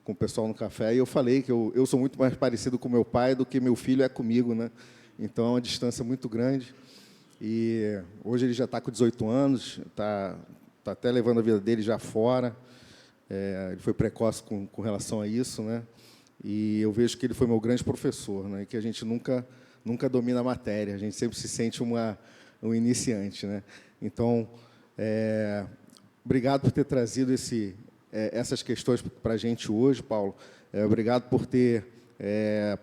o pessoal no café e eu falei que eu sou muito mais parecido com meu pai do que meu filho é comigo, né? Então, é uma distância muito grande. E hoje ele já está com 18 anos, está até levando a vida dele já fora. Ele foi precoce com relação a isso, né? E eu vejo que ele foi meu grande professor, né? E que a gente nunca domina a matéria, a gente sempre se sente um iniciante, né? Então, obrigado por ter trazido essas questões para a gente hoje, Paulo. Obrigado por ter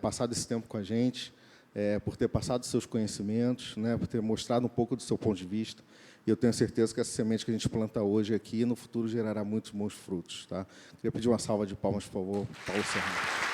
passado esse tempo com a gente, por ter passado os seus conhecimentos, né? Por ter mostrado um pouco do seu ponto de vista. E eu tenho certeza que essa semente que a gente planta hoje aqui, no futuro, gerará muitos bons frutos. Tá? Queria pedir uma salva de palmas, por favor, Paulo Serrano.